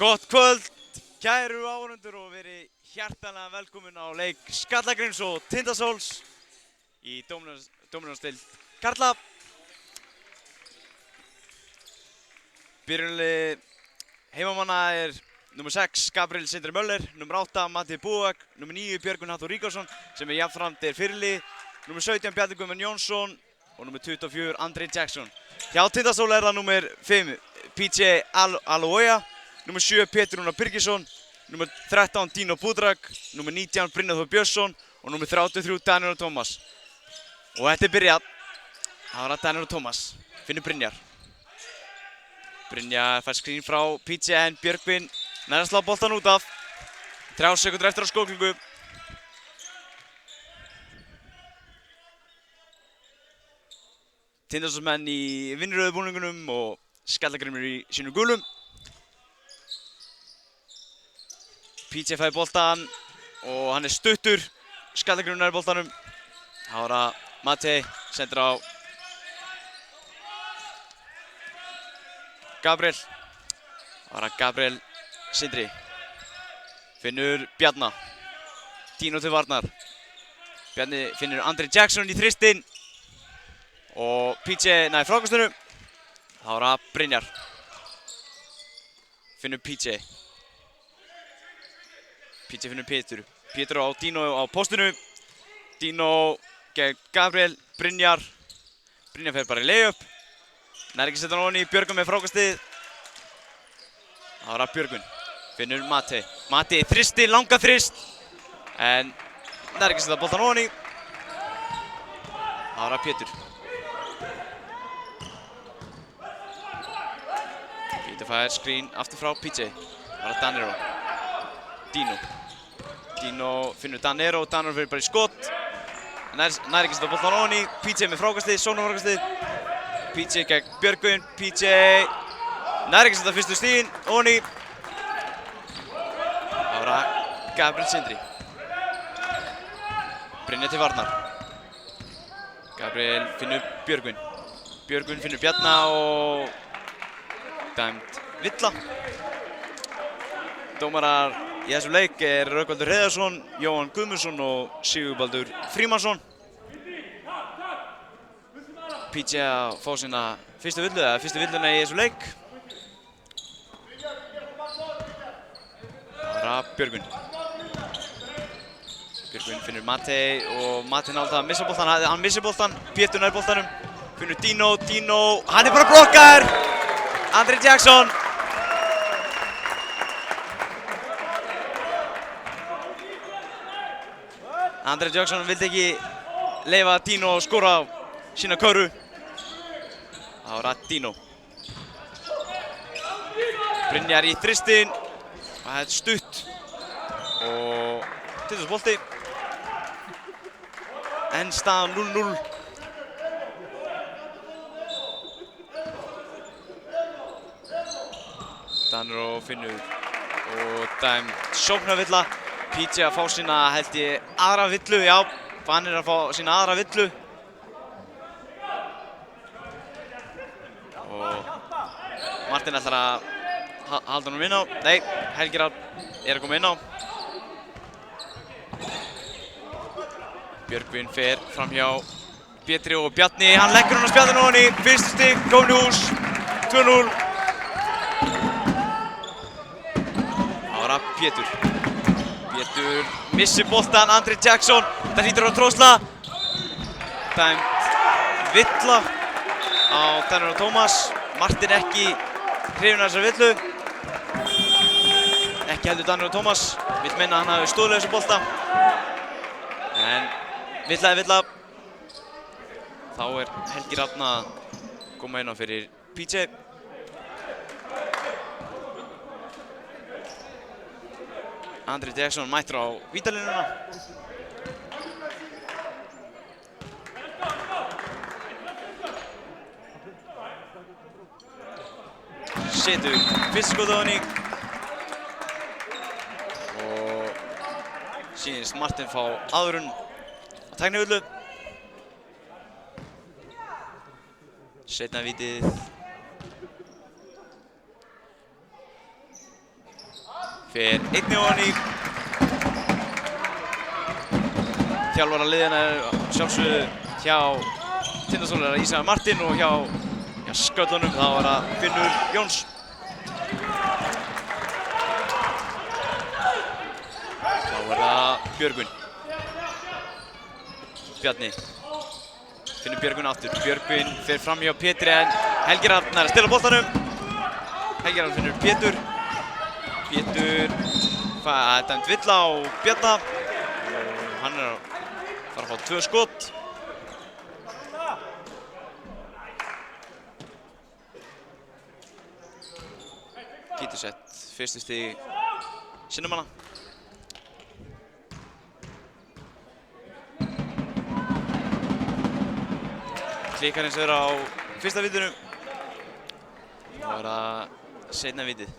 Gott kvöld, kæru áhorfendur og verið hjartanlega velkomin á leik Skallagríms og Tindastóls í Dóminósdeild karla. Byrjunarlið heimamanna nr. 6 Gabriel Sindri Möller, nr. 8 Matti Búak, nr. 9 Björgvin Hafþór Ríkarsson sem jafnframt fyrirlið, nr. 17 Bjarni Guðmann Jónsson og nr. 24 Andri Jackson. Hjá Tindastóli það nr. 5 PJ Aloya, nr. 7 Pétur Rúnar Birgisson, nr. 13 Dino Budrak, nr. 19 Brynjar Þór Björnsson og nr. 33 Daniel og Tómas. Og þetta byrjað. Það var Daniel og Tómas, finnur Brynjar. Brynjar fær skrín frá PJ en Björgvin nær að slá boltan út af. 3 sekúndur eftir á skóklingu. Tindastólsmenn í vinnrauðu búningunum og Skallagrímur í sínum gulum. PJ fær boltan og hann stuttur. Skallagrímur nær boltanum. Það var að Matti sendir á Gabriel. Það var að Gabriel Sindri. Finnur Bjarna. Dino til varnar. Bjarni finnur Andri Jackson í þristinn. Og PJ nær frákastunum. Það var að Brynjar. Finnur PJ. PJ finnur Pétur. Pétur á Dino á postinu. Dino gegn Gabriel. Brynjar. Brynjar fer bara í layup. Nær ekki setja hann ofan í Björgvin með frákastið. Það var að Björgvin. Finnur Matti. Matti þristi, langa þrist. En nær ekki setja boltan ofan í. Það var að Pétur. Pétur fær skrín aftur frá PJ. Það var að Danero. Dino. Dino finnur Danero. Danero fyrir bara í skot. Nær ekki setja boltan ofan í. PJ með frákastið, sóknarfrákastið. PJ gegn Björgvin. PJ nær ekki setja fyrstu stíginn ofan í. Það var að Gabriel Sindri. Brynjar til varnar. Gabriel finnur Björgvin. Björgvin finnur Bjarna og dæmd villa. Dómarar í þessum leik Rögnvaldur Hreiðarsson, Jóhann Guðmundsson og Sigurbaldur Frímannsson. PJ að fá sína fyrstu villuna í þessum leik. Það var að Björgvin. Björgvin finnur Matti og Matti náði að missa boltan. Hann missir boltan, Pétur nær boltanum. Finnur Dino, hann bara blokkaður! Andri Jackson. Andri Jackson vildi ekki leyfa Dino að skora á sína köru. Það var að Dino. Brynjar í þristinn. Það er stutt. Og Tindastóls bolti. En staðan 0-0. Danero finnur og dæmd sóknarvilla. PJ að fá sína held ég aðra villu, já. Hann að fá sína aðra villu. Og Martin ætlar að halda honum inn á. Nei, Helgi Rafn að koma inn á. Björgvin fer framhjá Pétri og Bjarni. Hann leggur hann á spjaldinu ofan í. Fyrstu stig, komin í hús. 2-0. Það var að Pétur. Pétur missir boltan. Andri Jackson. Það hlýtur á trósla. Dæmd villa á Daniel og Tómas. Martin ekki hrifinn af þessari villu. Ekki heldur Daniel og Tómas. Vill meina að hann hafi stóðlega þessu bolta. En villa er villa. Þá Helgi Rafn að koma inn á fyrir PJ. Andri Jackson mættur á vítalínuna. Setur fyrst skotið á hann í. Og sýnist Martin fá aðrun á tæknivillu. Seinna vítið. fer einnig ofan í. Þjálfara liðina sjálfsögðu hjá Tindastóli Ísævar Martin og hjá sköllunum þá það Finnur Jóns. Þá það Björgvin. Bjarni. Finnur Björgvin aftur. Björgvin fer fram hjá Pétri en Helgi Rafn að stela boltanum. Helgi Rafn finnur Pétur. Pétur dæmt villa á Bjarna. Hann að fara að fá 2 skot. Getur sett fyrstu stig sinnamanna. Klikkar eins og á fyrsta vítunum. Það var það seinna vítið.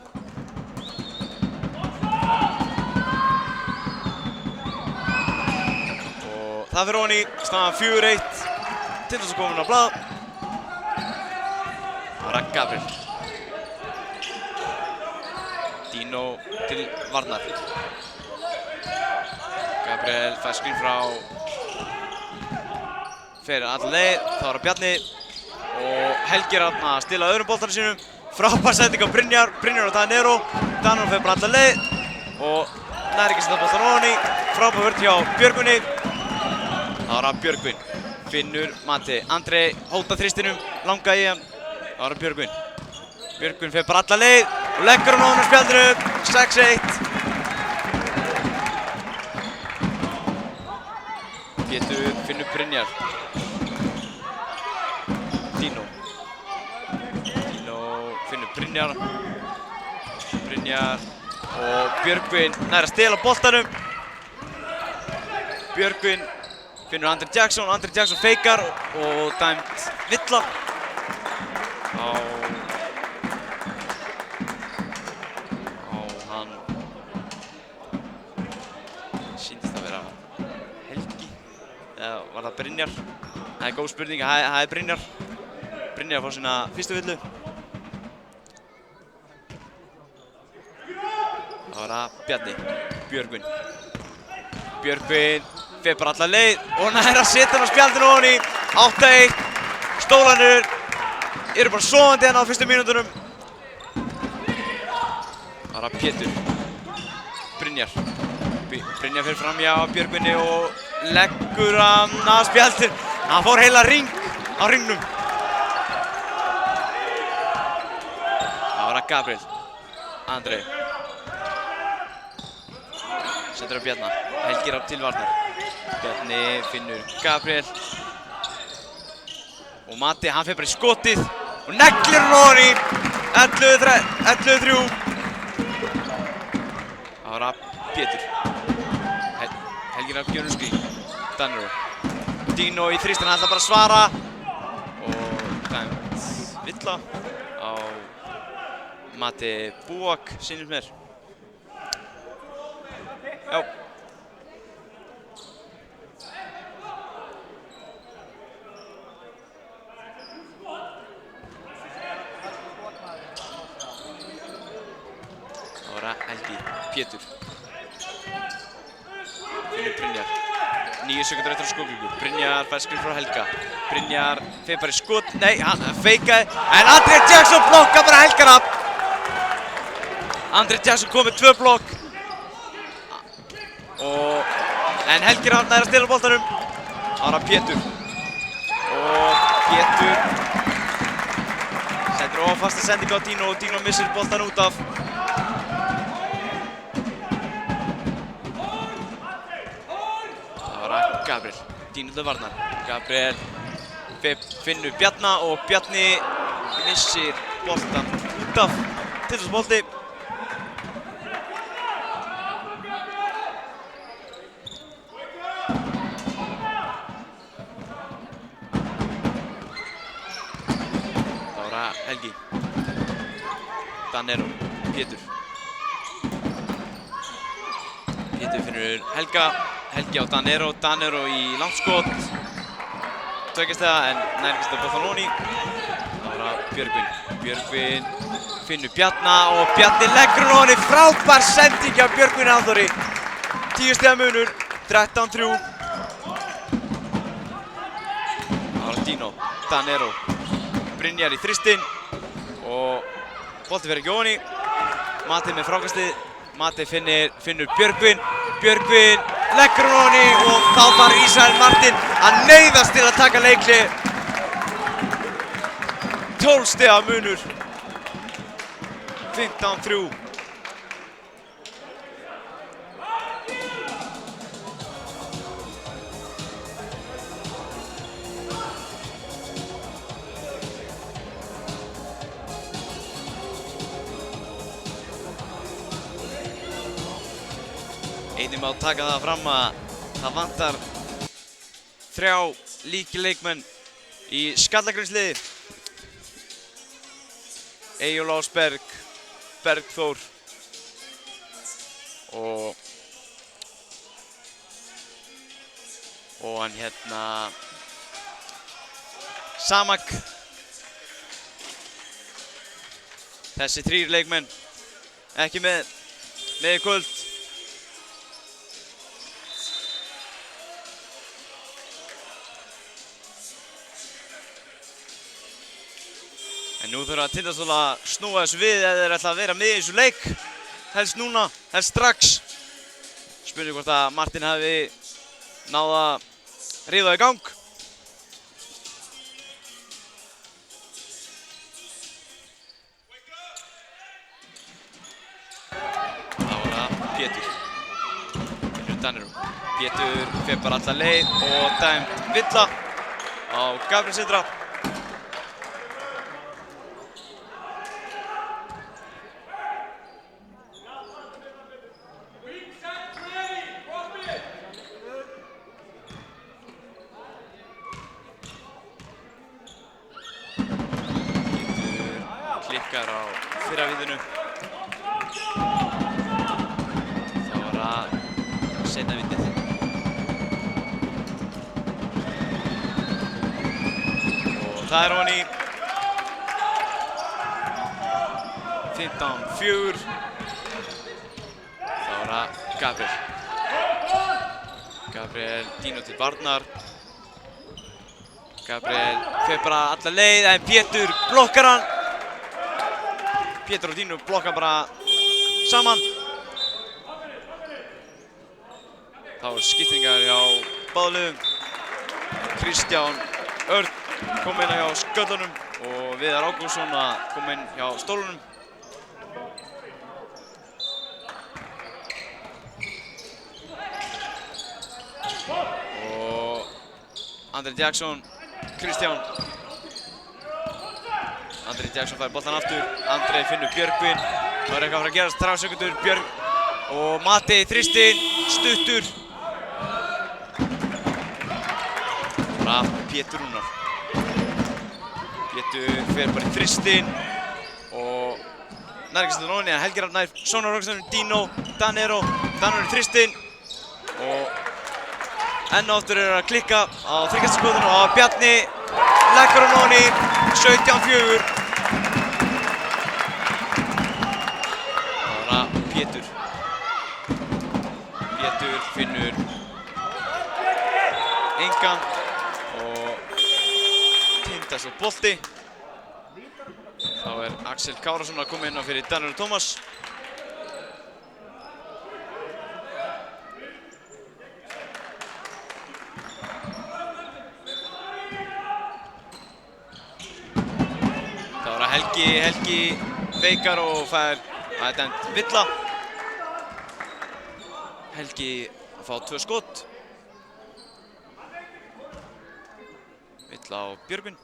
Það fyrir ofan í, staðan 4-1, Tindastóll komin á blað. Það var Gabriel. Dino til varnar. Gabriel fær skrín frá, fer alla leið, þá var það Bjarni og Helgi Rafn að stila öðrum boltanum sínum. Frábær sending á Brynjar og Danero. Danero fer bara alla leið og nær ekki að setja boltan ofan í. Frábær vörn hjá Björgvini. Það var að Björgvin, Finnur Mati, Andri hóta þristinum, langa í hann. Það var að Björgvin. Björgvin fer bara alla leið og leggur hann ofan á spjaldinu, 6-1. Pétur Finnur Brynjar. Dino Finnur Brynjar. Brynjar og Björgvin nær að stela boltanum. Björgvin finnur Andri Jackson feikar og dæmt villa á hann sýndist að vera Helgi eða var það Brynjar? Það er góð spurning, það er Brynjar að fá sína fyrstu villu. Það var það Bjarni. Björgvin fer bara alla leið og nær að setja hann á spjaldinu ofan í. 8-1. Stólarnir eru bara sofandi hérna á fyrstu mínútunum. Það var að Pétur. Brynjar fer fram hjá Björgvini og leggur hann á spjaldinu. Hann fór heila ring á ringnum. Það var að Gabriel. Andri. Setur á Bjarna. Helgi Rafn til varnar. Bjarni finnur Gabriel. Og Mati, hann fer bara í skotið og neglir hann ofan í. 11-3. Það var að Pétur. Helgi Rafn gjörur skrín. Danero. Dino í þrýstin, hann ætlar bara að svara. Og dæmt villa á Mati Búak, sýnir mér. Já. Það var að Helgi, Pétur. Finnur Brynjar. 9 sekúndur eftir á skotklukku. Brynjar fær skrín frá Helga. Brynjar fer bara í skot. Nei, hann feikaði. En Andri Jackson blokkar bara Helga Rafn. Andri Jackson kom með 2 blokk. En Helgi Rafn nær að stela boltanum. Það var að Pétur. Og Pétur setur ofasta sendingu á Dino og Dino missir boltan út af. Það var að Gabriel. Dino til varnar. Gabriel finnur Bjarna og Bjarni missir boltan út af. Tindastóllsbolti. Helgi. Danero. Pétur. Pétur finnur Helga. Helgi á Danero. Danero í langskot. Tveggja stiga en nær ekki að boltan ofan í. Það var að Björgvin finnur Bjarna og Bjarni leggur hún ofan í frábær sending af Björgvini Halldóri. 10 stiga munur, 13-3. Dino, Danero, Brynjar í þristinn og bolti fer ekki ofan í. Mati með frákastið, Mati finnur Björgvin leggur hún ofan í og þá þarf Ísrael Martin að neyðast til að taka leikli. 12 stiga munur, 15-3. Einnig má taka það fram að það vantar 3 líkileikmenn í Skallagrunnsliði. Eyjólfur Ásberg, Bergþór og hann Samak. Þessi 3 leikmenn ekki með í kvöld. En nú þurfa Tindastóll að snúa þessu við ef þeir ætla að vera með í þessu leik. Helst núna, helst strax. Spurning hvort að Martin hafi náð að rífa það í gang. Þá var það Pétur. Finnur Danero. Pétur fer bara alla leið og dæmt villa á Gabriel Sindra. Klikkar á fyrra víðinu. Þá var það seinna víðið. Og það er ofan í 15-4. Þá var það Gabriel Dino til varnar. Gabriel fer bara alla leið en Pétur blokkar hann. Pétur og Dino blokka bara saman. Þá er skiptingar hjá báðum liðum. Kristján Örn kom inn hjá sköllunum og Viðar Ágústsson kom inn hjá stólunum. Og Andri Jackson, Kristján. Andri Jackson fær boltan aftur. Andri finnur Björgvin. Það er eitthvað að fara að gerast. 3 sekundur. Björg og Mati í þristinn. Stuttur. Bara Pétur Rúnar. Pétur fer bara í þristinn og nær ekki stundan ofan í en Helgi Rafn nær sónarhókstanum. Dino, Danero í þristinn og enn og aftur að klikka á þriggjastaskotinu og Bjarni leggur hann ofan í 17-4. Það var Pétur. Pétur finnur engan og Tindastóll bolti. Þá er Axel Kárasson að koma inn á fyrir Danilo Tómas. Helgi feikar og fær að dæmt villa. Helgi að fá 2 skot. Villa á Björgvin.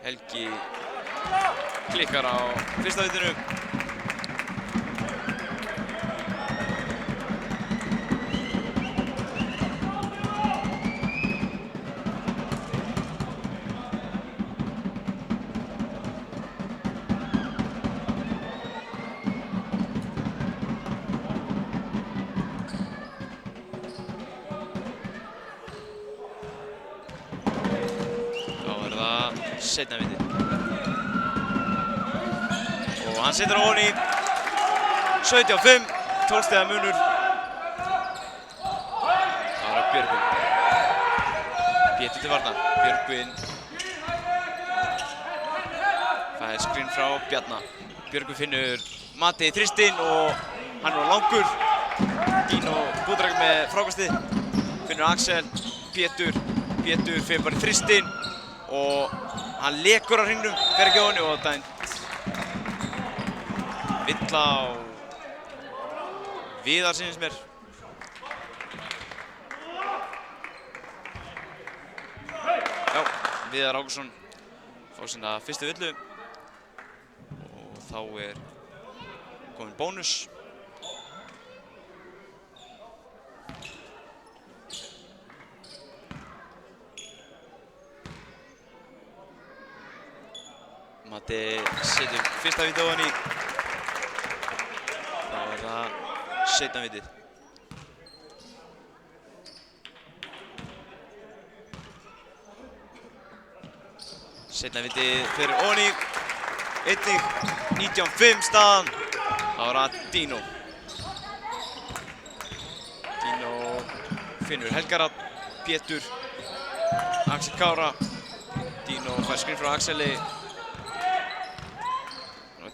Helgi klikkar á fyrsta vitinu. seinna viti. Og hann setur á honi. 17-5, 12 stiga munur. Það var Björgvin. Pétur til varnar. Björgvin. Fær skrín frá Bjarna. Björgvin finnur Mati í þristinn og hann var langur. Dino Búdrak með frákastið. Finnur Axel. Pétur fyrir bara í þristinn og hann lekur á hringnum, fer ekki á honi og dæmt. Villa á Viðar sýnist mér. Já, Viðar Ágústsson fá sína fyrstu villu og þá kominn bónus. Mati setur fyrsta vítið á hann í. Þá það seinna vitið. Seinna vitið fyrir Oni. Einnig 19-5 staðan. Það var að Dino. Dino finnur Helgarad. Pétur. Axel Kára. Dino fær skrín frá Axeli.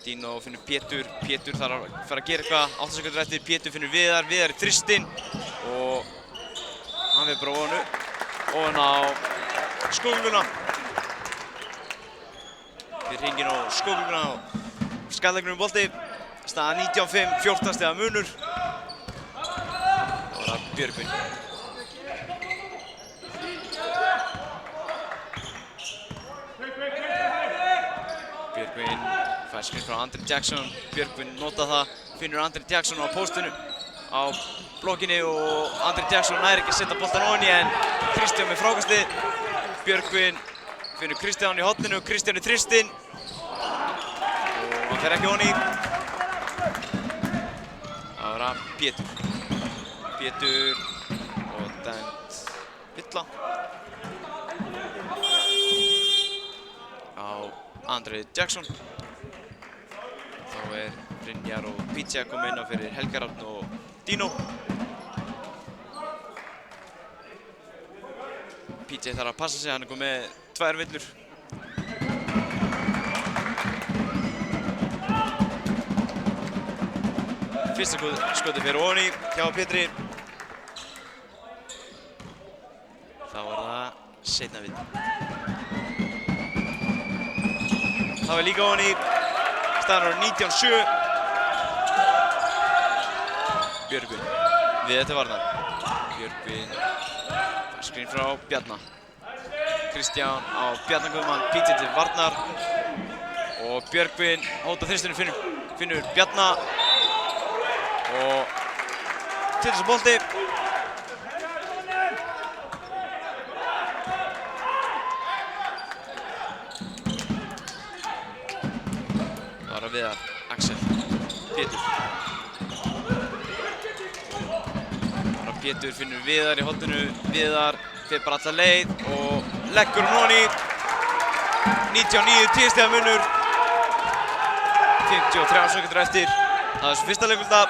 Dino finnur Pétur þarf að fara að gera eitthvað, 8 sekundur eftir, Pétur finnur Viðar í þristinn og hann fer bara ofan á skógluna. Við hringin á skógluna og skalllegnum bolti, staðan 19-5, 14 stiga munur. Það var það Björgvin. Björgvin fær skrín frá Andri Jackson, Björgvin nota það, finnur Andri Jackson á póstinu á blokkinni og Andri Jackson nær ekki að setja boltan ofan í en Kristján með frákastið. Björgvin finnur Kristján í horninu, Kristján í þristinn og hann fer ekki ofan í. Það var að Pétur og dæmt villa á Andri Jackson. Þá Brynjar og Pizza að koma inn á fyrir Helgarad og Dino. Pizza þarf að passa sig, hann komið með 2 villur. Fyrsta skoti fyrir ofan í hjá Pétri. Þá var það seinna viti. Það var líka ofan í. Staðan er 19-7. Björgvin. Viðar til varnar. Björgvin. Skrín frá Bjarna. Kristján á Bjarna Guðmann. Píti til varnar. Og Björgvin hóta þristinu finnur Bjarna. Og til þessu bolti. Viðar, Axel, Pétur. Pétur finnur Viðar í horninu. Viðar fer bara alla leið og leggur hún ofan í. 99, 10 stiga munur. 53 sekundur eftir. Það er þessu fyrsta leikvölda.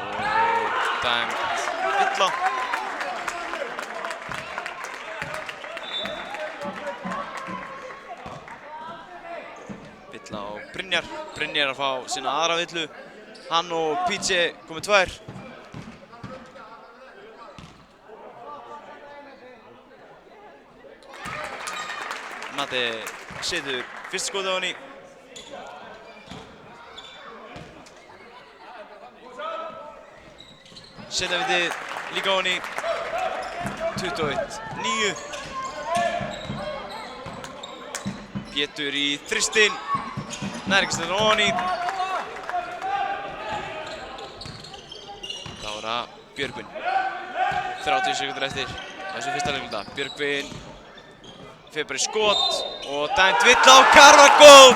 Og dæmt villa. Villa og Brynjar að fá sína aðra villu. Hann og Pizza komið 2. Mati setur fyrsta skotið á hann í. Seinna vitið líka á hann í. 21-9. Pétur í þristinn. Nær ekki stæðan ofan í. Þá er það Björgvin. 30 sekundur eftir þessu fyrsta leikluta. Björgvin fer bara í skot og dæmt villa á Karagóð.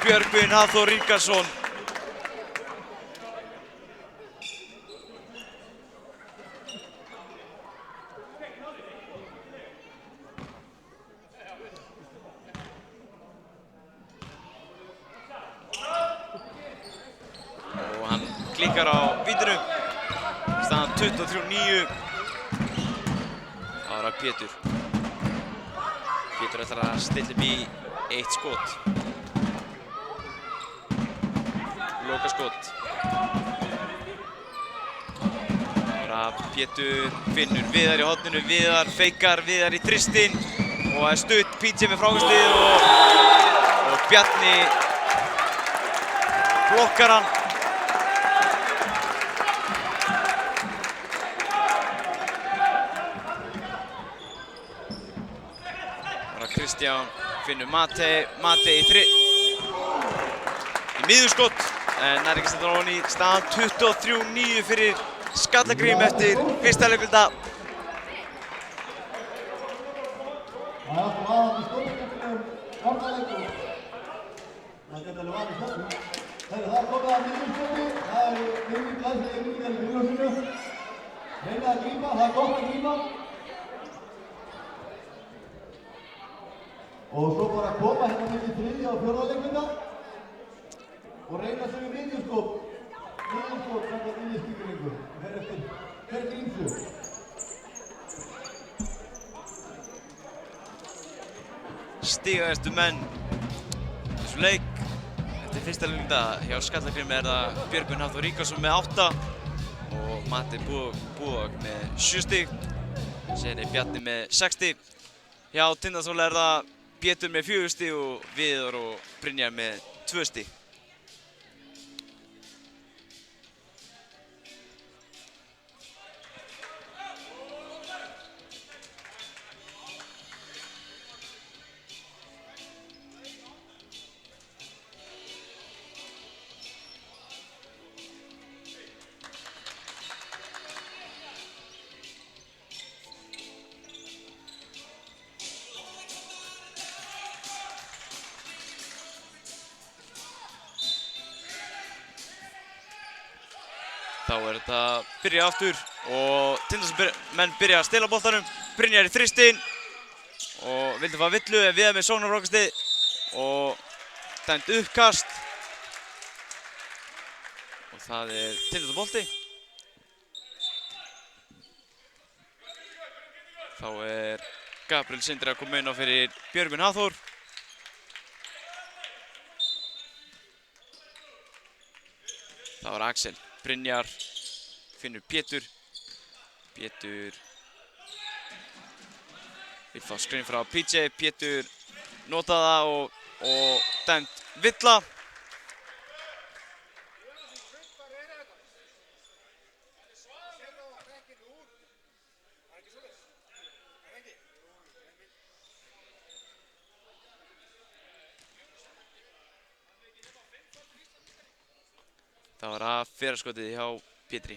Björgvin Hafþór Ríkharðsson. Staðan 23-9. Það var Pétur. Pétur ætlar að stilla upp í eitt skot. Lokaskot. Það var Pétur finnur Viðar í horninu. Viðar feikar, Viðar í þristinn. Og það stutt PJ með frákastið og Bjarni blokkar hann. Kristján finnur Matei í miðjuskot en nær ekki setja ofan í. Staðan 23-9 fyrir Skallagrím eftir fyrsta leikluta. Og svo bara koma hérna milli þriðja og fjórða leikluta og reyna sig í miðjuskot samkvæmt nýju skilgreiningu. Fer eftir ýmsu. Stigahæstu menn þessu leik eftir fyrsta leikluta hjá Skallagrím það Björgvin Hafþór Ríkharðsson með 8 og Matti Búak með 7 stig. Síðan Bjarni með 6 stig. Hjá Tindastóli það Pétur með 4 stig og Viðar og Brynjar með 2 stig. Þá þetta að byrja aftur og Tindastóls menn byrja að stela boltanum. Brynjar í þristinn og vildi fá villu en Viðar með sóknarfrákastið og dæmt uppkast. Og það Tindastóls bolti. Þá Gabriel Sindri að koma inn á fyrir Björgvin Hafþór. Það var Axel. Brynjar finnur Pétur. Pétur vill fá skrin frá PJ. Pétur notaði það og dæmt villa. Það var að fyrraskotið hjá Pétri.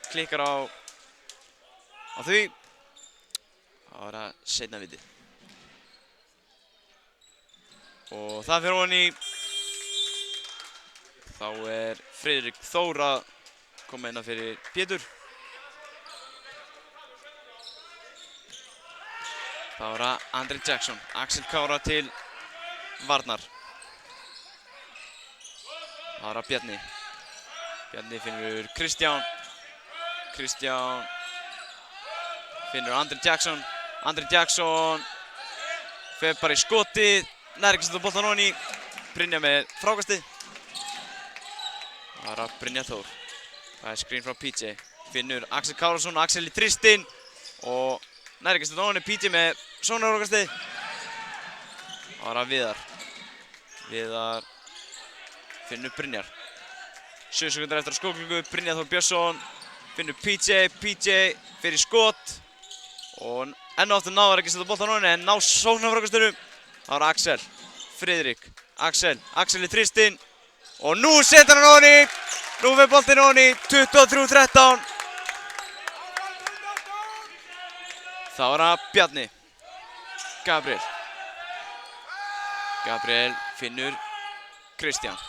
Klikkar á því. Það var að seinna vitið. Og það fyrir ofan í. Þá Friðrik Þór að koma inn fyrir Pétur. Það var að Andri Jackson. Axel Kára til varnar. Það var að Bjarni. Bjarni finnur Kristján. Kristján finnur Andri Jackson. Andri Jackson fer bara í skotið. Nær ekki setja boltan ofan í. Brynjar með frákastið. Það var að Brynjar Þór. Það skrín frá PJ. Finnur Axel Kárasson. Axel í þristinn og nær ekki setja ofan í. PJ með sóknarfrákastið. Það var að Viðar. Viðar finnur Brynjar. 7 sekúndur eftir að skóklingu. Brynjar Þór Björnsson finnur PJ. PJ fer í skot og enn og aftur náður ekki að setja boltan ofan en ná sóknarfrákastinu. Það var Axel. Friðrik. Axel í þristinn og nú setur hann ofan í. Nú fer boltinn ofan í. 23-13. Það var að Bjarni. Gabriel finnur Kristján.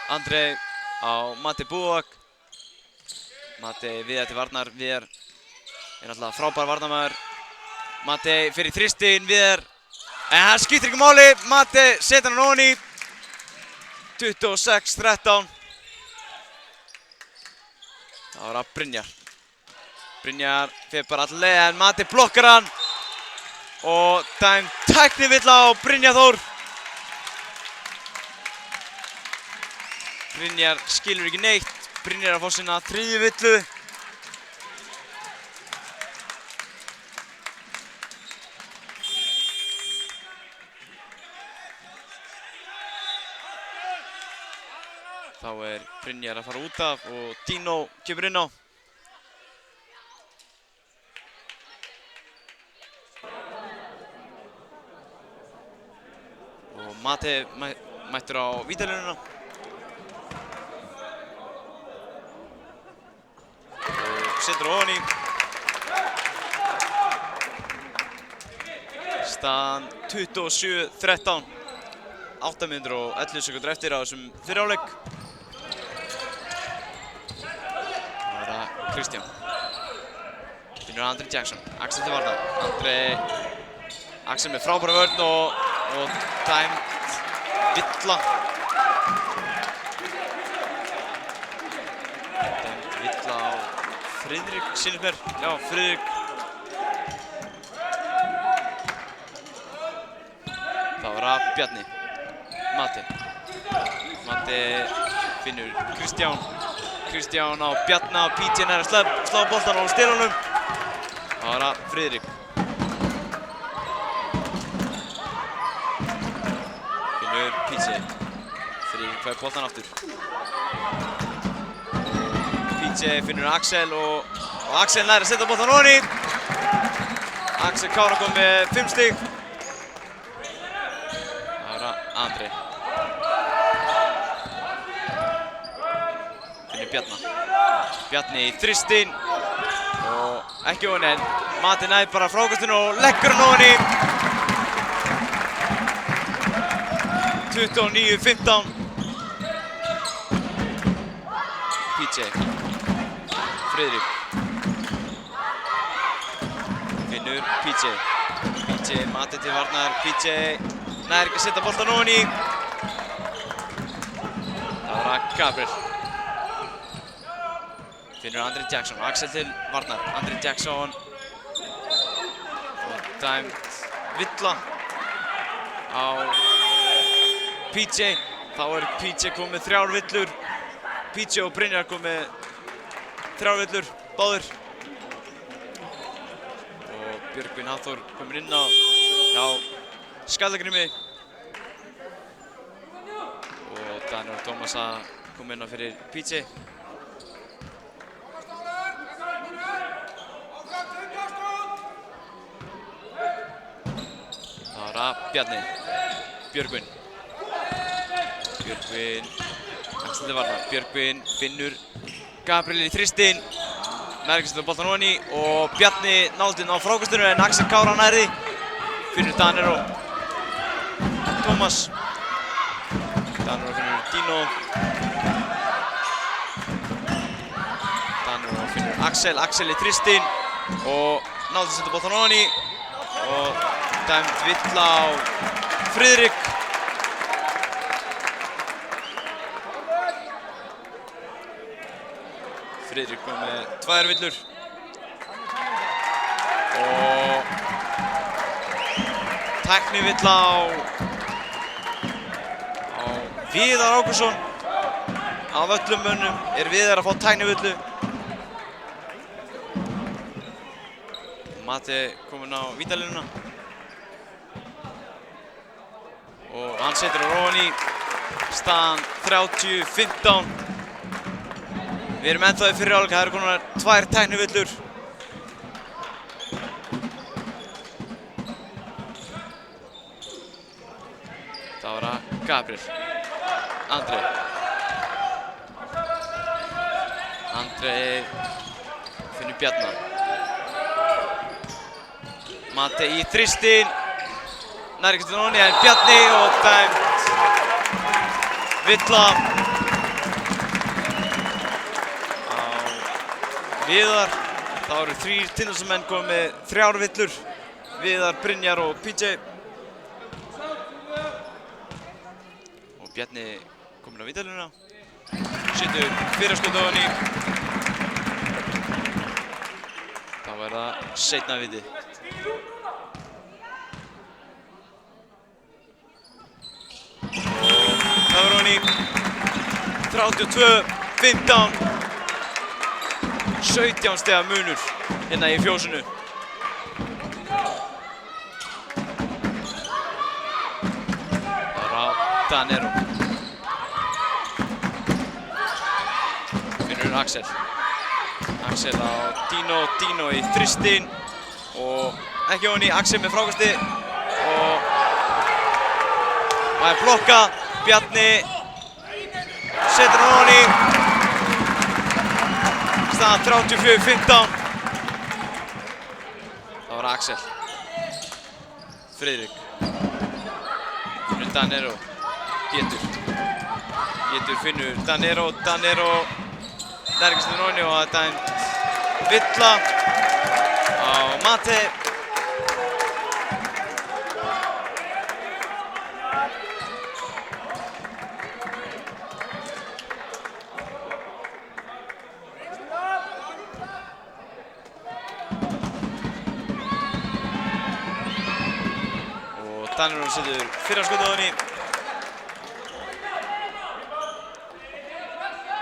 Andrei á Matti Búak. Matti Viðar til varnar. Viðar náttúrulega frábær varnarmaður. Matti fer í þristinn. Viðar en það skiptir ekki máli. Matti setur hann ofan í. 26-13. Það var að Brynjar. Brynjar fer bara alla leið en Mati blokkar hann. Og dæmd tæknivilla á Brynjar Þór. Brynjar skilur ekki neitt. Brynjar að fá sína 3. villu. Þá Brynjar að fara út af og Dino kemur inn á. Og Mati mættur á vítalínuna. Og setur ofan í. Staðan 27-13. 8 mínútur og 11 sekúndur eftir á þessum fyrri hálfleik. Það það Kristján. Finnur Andri Jackson. Axel til varnar. Axel með frábæra vörn og dæmd villa. Dæmd villa á Friðrik Sinnesberg. Já, Friðrik. Það var að Bjarni. Mati finnur Kristján. Kristján á Bjarna og PJ nær að slá boltan á stelunum. Það var að Friðrik. Finnur PJ. Friðrik fær boltan aftur. PJ finnur Axel og Axel nær að setja boltan ofan í. Axel Kára kom með 5 stig. Það var að Andri. Bjarni í þristinn og ekki ofan en Mati nær bara frákastinu og leggur hann ofan í. 29-15. PJ. Friðrik. Finnur PJ. Mati til varnar. PJ nær ekki að setja boltan ofan í. Það var að Gabriel. Finnur Andri Jackson, Axel til varnar, Andri Jackson og dæmd villa á PJ. Þá PJ komið með 3 villur. PJ og Brynjar komið með 3 villur, báðir. Og Björgvin Hafþór komir inn á hjá Skallagrimi. Og Daniel Tómas að koma inn á fyrir PJ. Bjarni, Björgvin, Axel til varnar, Björgvin finnur Gabriel í þristinn, nær ekki að setja boltan ofan í og Bjarni náði inn á frákastinu en Axel Kára nærði, finnur Danir og Tómas, Danir og finnur Dino, Danir og finnur Axel í þristinn og náði að setja boltan ofan í og dæmd villa á Friðrik. Friðrik kom með 2 villur. Og tæknivilla á Viðar Ágústsson. Af öllum mönnum Viðar að fá tæknivillu. Mati kominn á vítalínuna. Og hann setur á ofan í. Staðan 30-15. Við erum ennþá í fyrri hálfleik, það eru komnar 2 tæknivillur. Það var að Gabriel. Andri finnur Bjarna. Mati í þristinn. Nær ekki til ofan í en Bjarni og dæmd villa á Viðar. Það eru 3 Tindastólsmenn komið með 3 villur. Viðar, Brynjar og PJ. Og Bjarni kominn á vítalínuna. Setur fyrirskot ofan í. er það seinna vitið. Og það var hann í 32-15. 17 stiga munur hérna í fjósinu. Það var á Danero. Finnur Axel. Axel á Dino, Dino í þristinn og ekki ofan í Axel með frákasti og það er blokkað. Bjarni setur hann ofan í. Staðan 34-15. Það var Axel. Friðrik. Finnur Danero. Pétur finnur Danero. Danero nærgist með nóni og það er dæmt villa á Mate. Og Danero setur fyrra skotið á henni.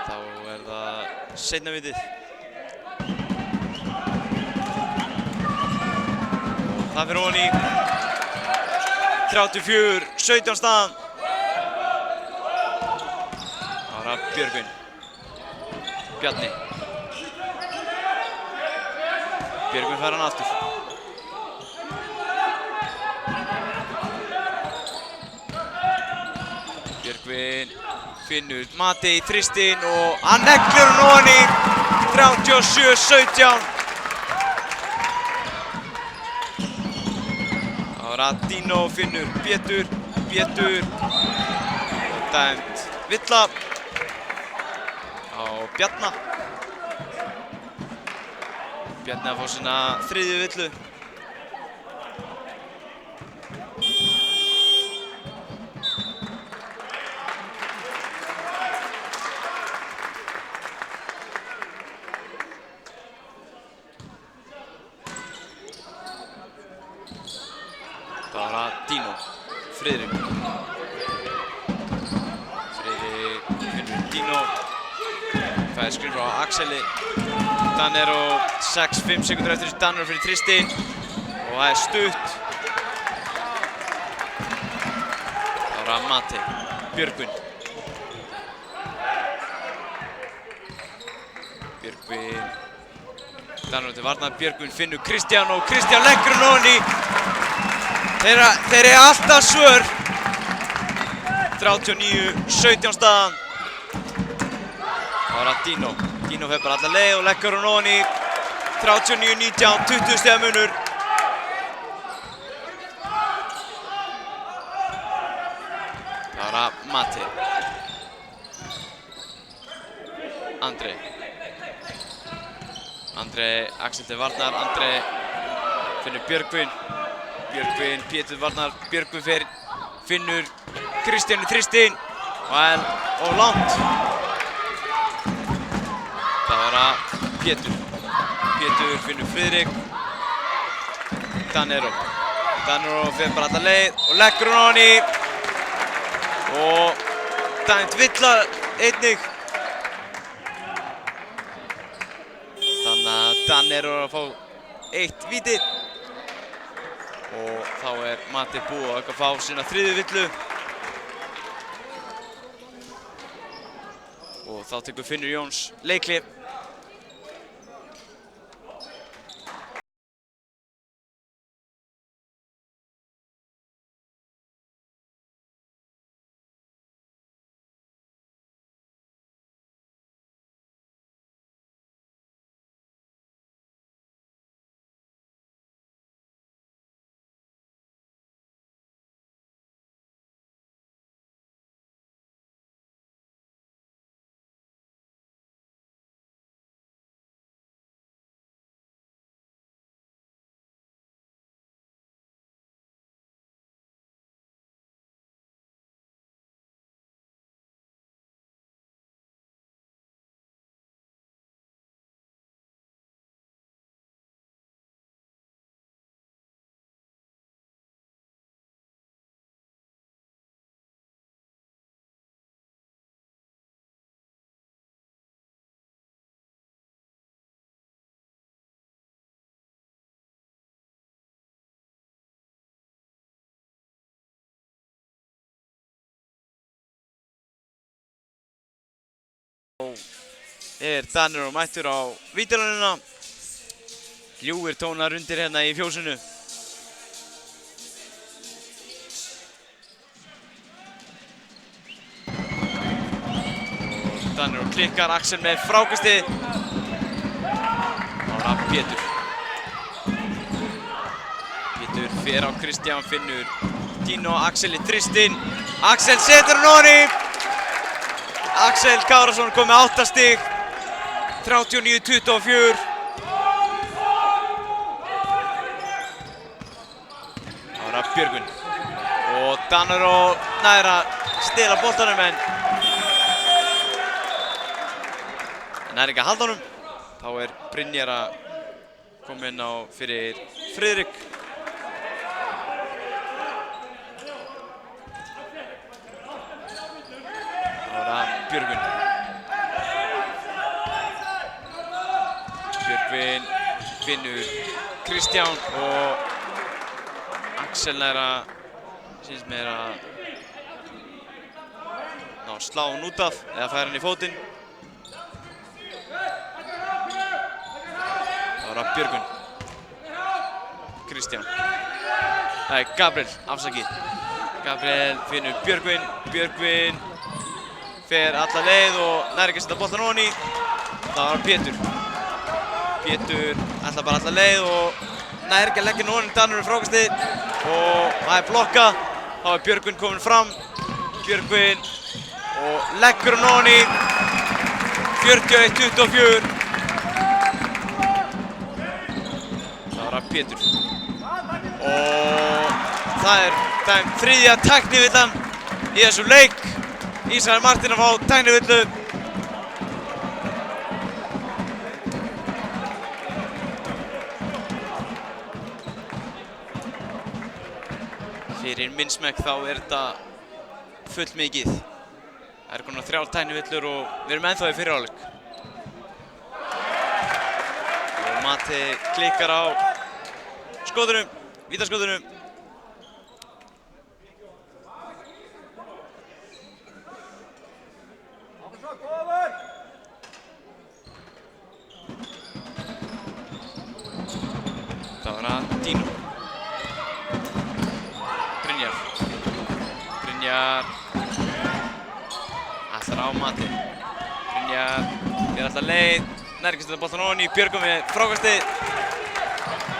Þá er það seinna vitið. Það fyrir ofan í 34-17 staðan. Það var Björgvin. Bjarni. Björgvin fær hann aftur. Björgvin finnur Mati í þristinn og hann neglir hann ofan í 37-17. Það var að Dino finnur Pétur dæmt villa á Bjarna. Bjarni að fá sína þriðju villu. Það var að Dino, Friðrik finnur Dino, fæði skrif frá Axeli. Danero 6-5 sekundur eftir þessu. Danero fyrir þristinn og það er stutt. Það var að Mate, Björgvin. Danero til varnar, Björgvin finnur Kristján og Kristján leggur hann ofan í. Þeir eru alltaf svör. 39-17 staðan. Það var að Dino. Dino fer bara alla leið og leggur hann ofan í. 39-19, 20 stiga munur. Það var að Mate. Andri Axel til varnar. Andri finnur Björgvin. Pétur varnar. Björgvin finnur Kristján í þristinn og langt. Það var að Pétur finnur Friðrik. Danero fer bara alla leið og leggur hann ofan í. Og dæmt villa einnig. Þannig að Danero er að fá eitt víti. Og þá er Mati búið að fá sína þriðju villu. Og þá tekur Finnur Jóns leikhlé. Danir mættur á vítalínuna. Ljúfir tónar undir hérna í fjósinu. Og Danir klikkar, Axel með frákastið. Ára Pétur. Pétur fer á Kristján, finnur Dino, Axel í þristinn. Axel setur hann ofan í. Axel Kárason kom með 8 stig. 39-24. Ára Björgvin. Og Danir nær að stela boltanum en nær ekki að halda honum. Þá Brynjar að koma inn á fyrir Friðrik. Ára Björgvin. Björgvin finnur Kristján og Axel nær að syns mér að slá hann út af eða færa hann í fótinn. Ára Björgvin. Kristján. Nei, Gabriel, afsakið. Gabriel finnur Björgvin. Björgvin fer alla leið og nær ekki að setja boltan ofan í. Það var Pétur. Pétur ætlar bara alla leið og nær ekki að leggja hann ofan í. Danir frákastið og það blokkað. Þá Björgvin komin fram. Björgvin og leggur hann ofan í. 41-24. Það var Pétur. Og það dæmt þriðja tæknivillan í þessum leik. Ísrael Martin að fá tæknivillu. Fyrir minn smekk þá þetta full mikið. Það konar 3 tæknivillur og við erum ennþá í fyrri hálfleik. Og Mati klikkar á skotunum, vítaskotunum. Það var að Dino. Brynjar. Brynjar ætlar á Mati. Brynjar fer alltaf leið. Nær ekki að setja boltan ofan í. Björgvin með frákastið.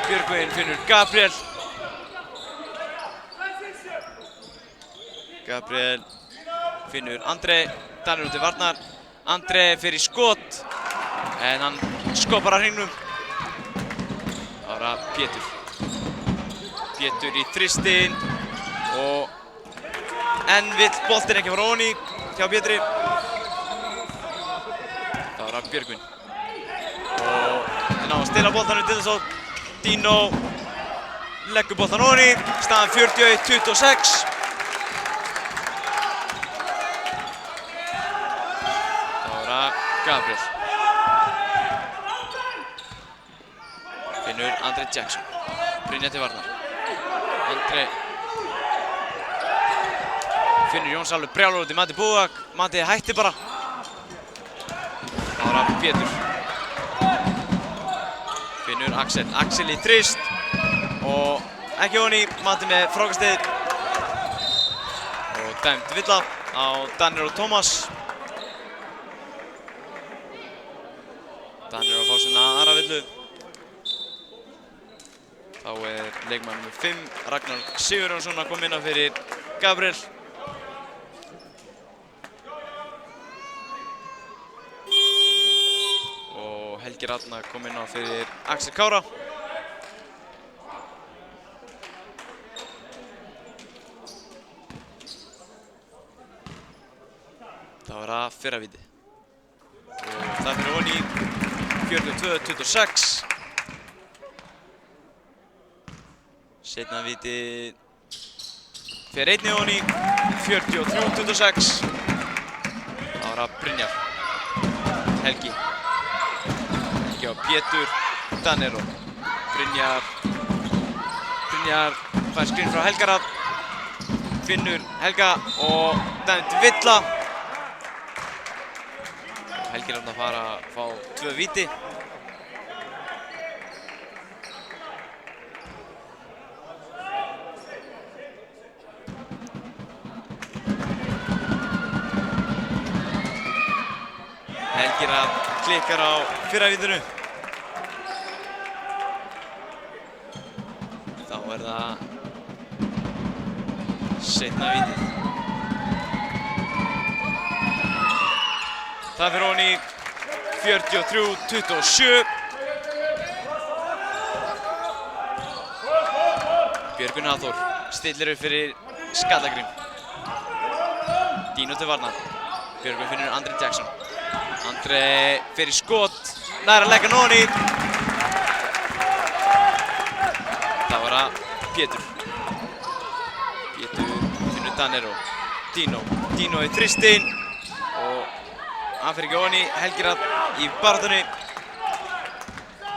Björgvin finnur Gabriel. Gabriel finnur Andrei. Danir út til varnar. Andrei fer í skot. En hann skopar að hringnum. Ára Pétur. Pétur í þristinn. Og enn vill boltinn ekki fara ofan í hjá Pétri. Það var Björgvin. Og ná að stela boltanum til þess að Dino leggur boltan ofan í. Staðan 41-26. Það var Gabriel. Finnur Andrei Jackson. Brynjar til varnar. Andrei finnur Jóns alveg brjálur út í Mati Búak. Mati hætti bara. Það var Pétur. Finnur Axel. Axel í þrist. Og ekki ofan í. Mati með frákastið. Og dæmt villa á Danir og Tómas. Danir að fá sinna aðra villu. Þá leikmaður nr. 5, Ragnar Sigurjónsson að koma inn á fyrir Gabriel. Og Helgi Ragnar kom inn á fyrir Axel Kára. Það var að fyrra víti. Og það fyrir ofan í 42-26. Seinna víti fer einnig ofan í 43-26. Það var að Brynjar. Helgi. Helgi á Pétur. Danir og Brynjar. Brynjar fær skrin frá Helga Rafn. Finnur Helga og dæmt villa. Helgi er að fara að fá 2 víti. Helgi er að klikkar á fyrra vítinu. Þá er það seinna vítið. Það fyrir ofan í 43-27. Björgvin Hafþór stillir upp fyrir Skallagrím. Dino til varnar. Björgvin finnur Andri Jackson. Andri fyrir skot. Nær að leggja ofan í. Það var að Pétur. Pétur finnur Danero. Dino í þristinn. Og hann fyrir ekki ofan í. Helgi er í baráttunni.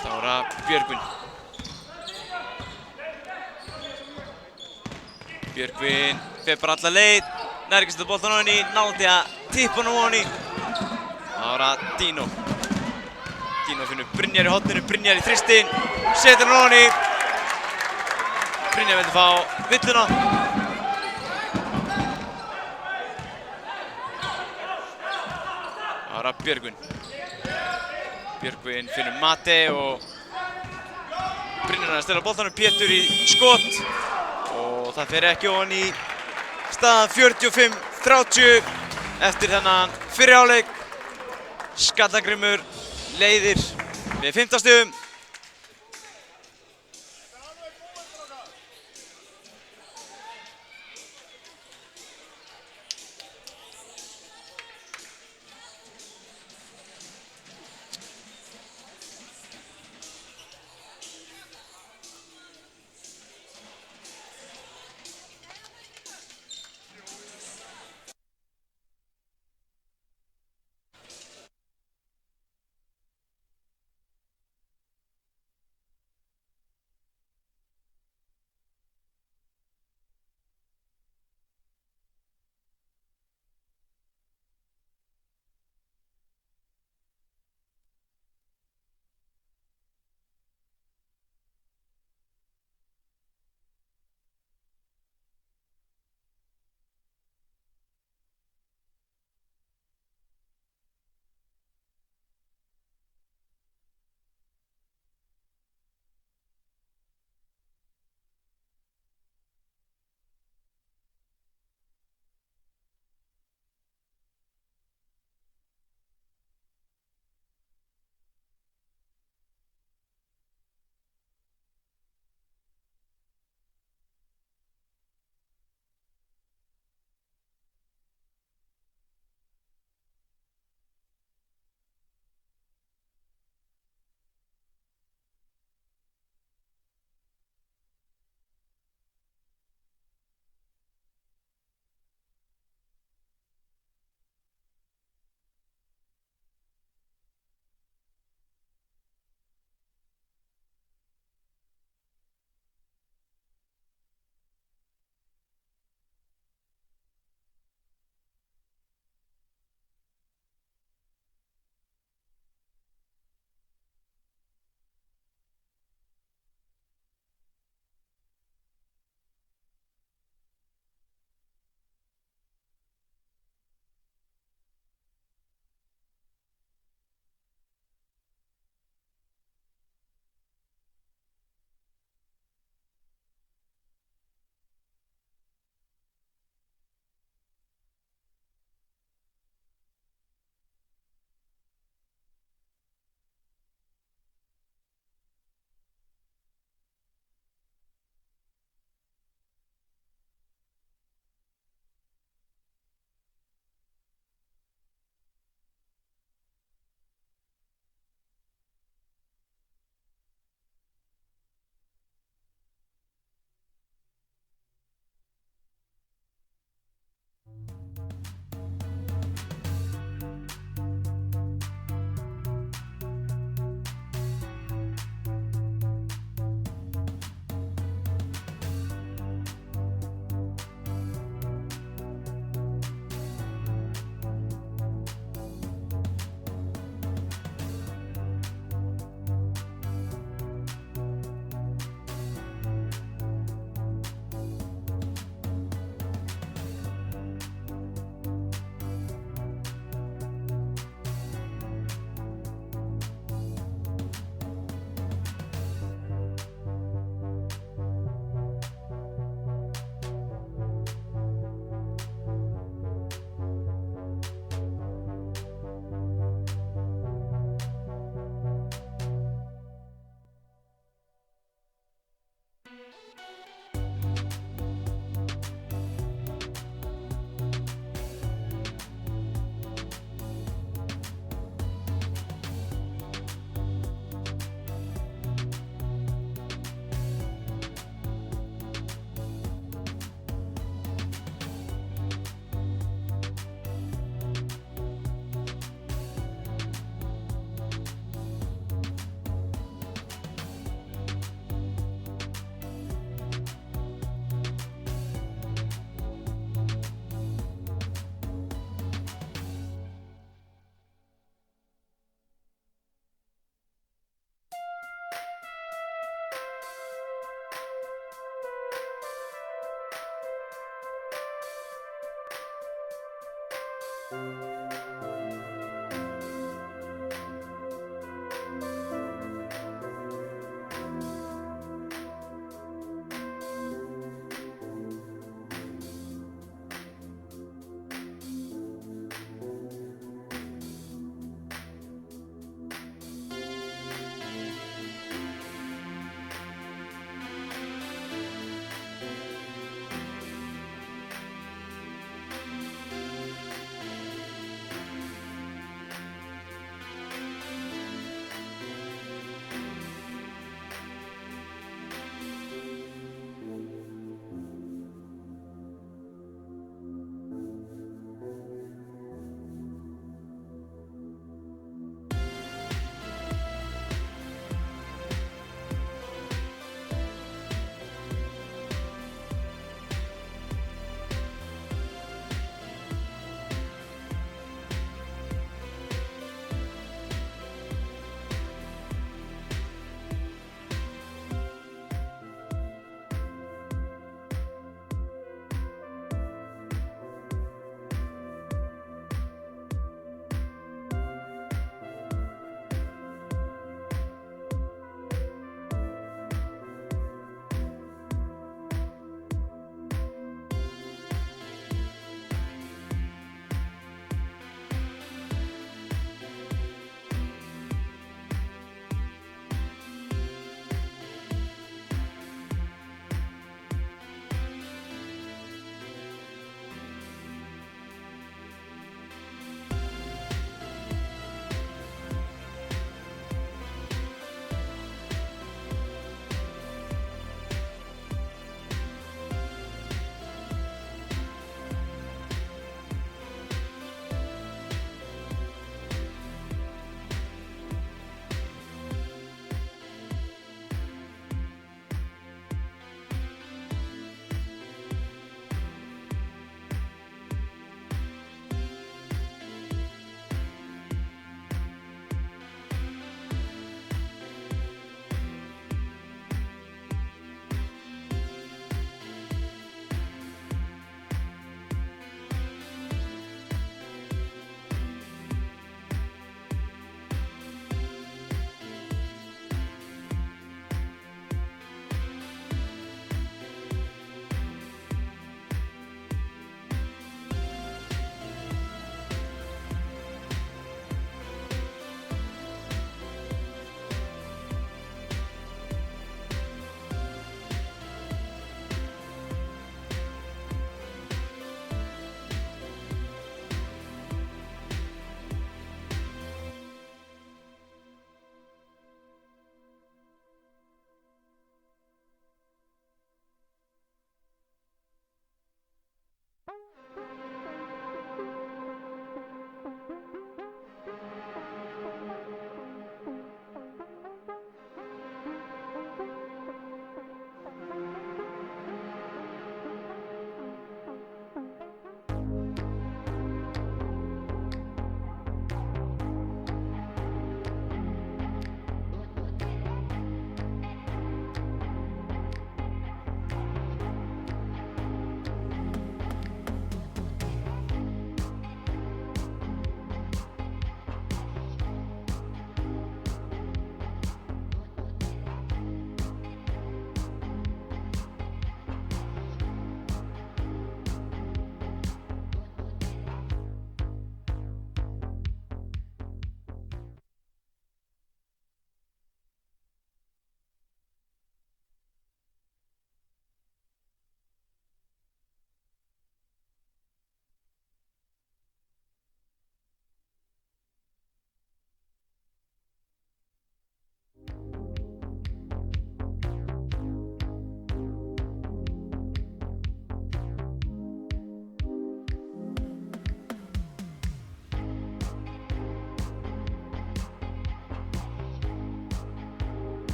Það var að Björgvin. Björgvin fer bara alla leið. Nær ekki að setja boltan ofan í. Náði að tippa hann ofan í. Það var að Dino. Dino finnur Brynjar í horninu. Brynjar í þristinn. Setur hann ofan í. Brynjar vildi fá villuna. Það var að Björgvin. Björgvin finnur Mate og Brynjar að stela boltanum. Pétur í skot og það fer ekki ofan í. Staðan 45-30 eftir þennan fyrri hálfleik. Skallagrímur leiðir með 15 stigum.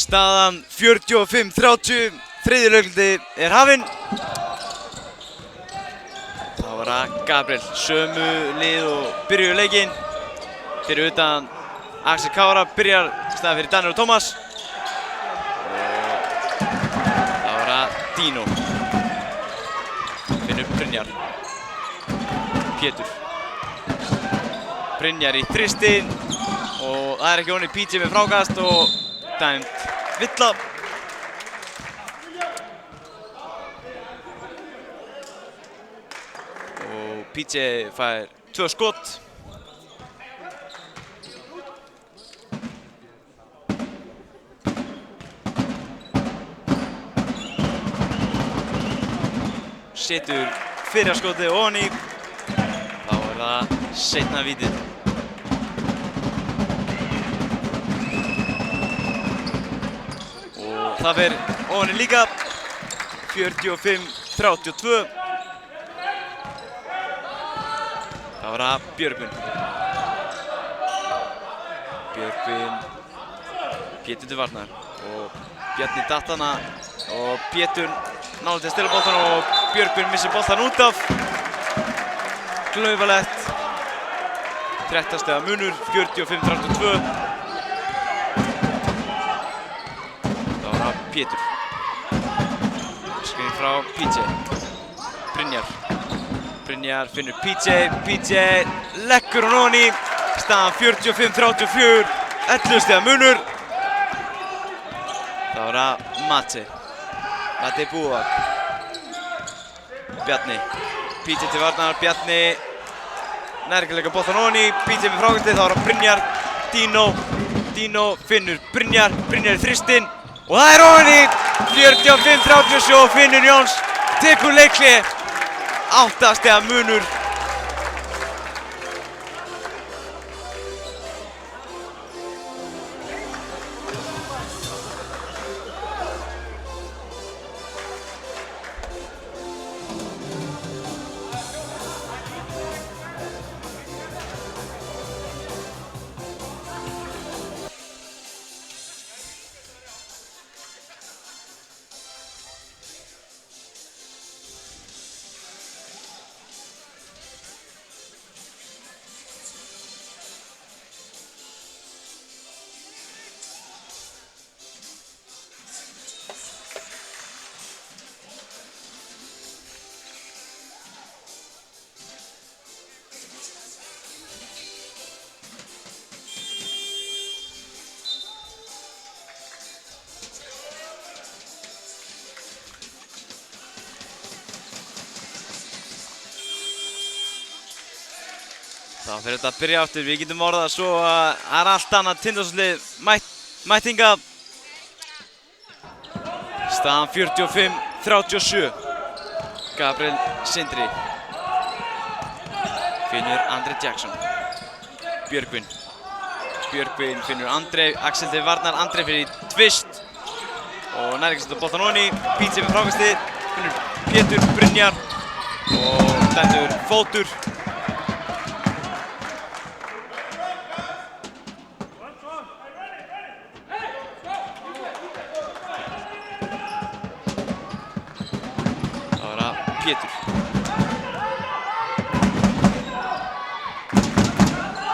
Staðan 45-30, þriðji leikluti er hafinn. Þá var það Gabriel, sömu lið og byrjuðu leikinn. Fyrir utan Axel Kára byrjar staðan fyrir Daniel og Tómas. Og þá var það Dino. Finnur Brynjar. Pétur. Brynjar í þristinn. Og það er ekki onni PJ með frákast og dæmt villa. Og PJ fær 2 skot. Setur fyrra skotið ofan í. Þá er það seinna vítið. Það fer ofan í líka, 45-32. Það var það Björgvin. Björgvin, Pétur til varnar og Bjarni datt hana og Pétur náði til að stela boltan og Björgvin missir boltan út af. Klaufalegt. 13 stiga munur, 45-32. Pétur. Skrið frá PJ. Brynjar. Brynjar finnur PJ. PJ leggur hún ofan í. Staðan 45-34. 11 stiga munur. Það var það Mate. Mate Búak. Bjarni. PJ til varnar. Bjarni nær ekki að leggja boltan ofan í. PJ með frákastið. Það var það Brynjar. Dino. Dino finnur Brynjar. Brynjar í þristinn. Og það er ofan í 45-37 og Finnur Jóns tekur leikli. 8 stiga munur. Þá fyrir þetta að byrja aftur, við getum orðað svo að það er allt annað Tindastólslið mætt hingað. Staðan 45-37. Gabriel Sindri. Finnur Andri Jackson. Björgvin. Björgvin finnur Andri, Axel til varnar, Andri fyrir tvist. Og nær ekki setja boltan ofan í. PJ með frákastið. Finnur Pétur, Brynjar. Og dæmdur fótur. Pétur.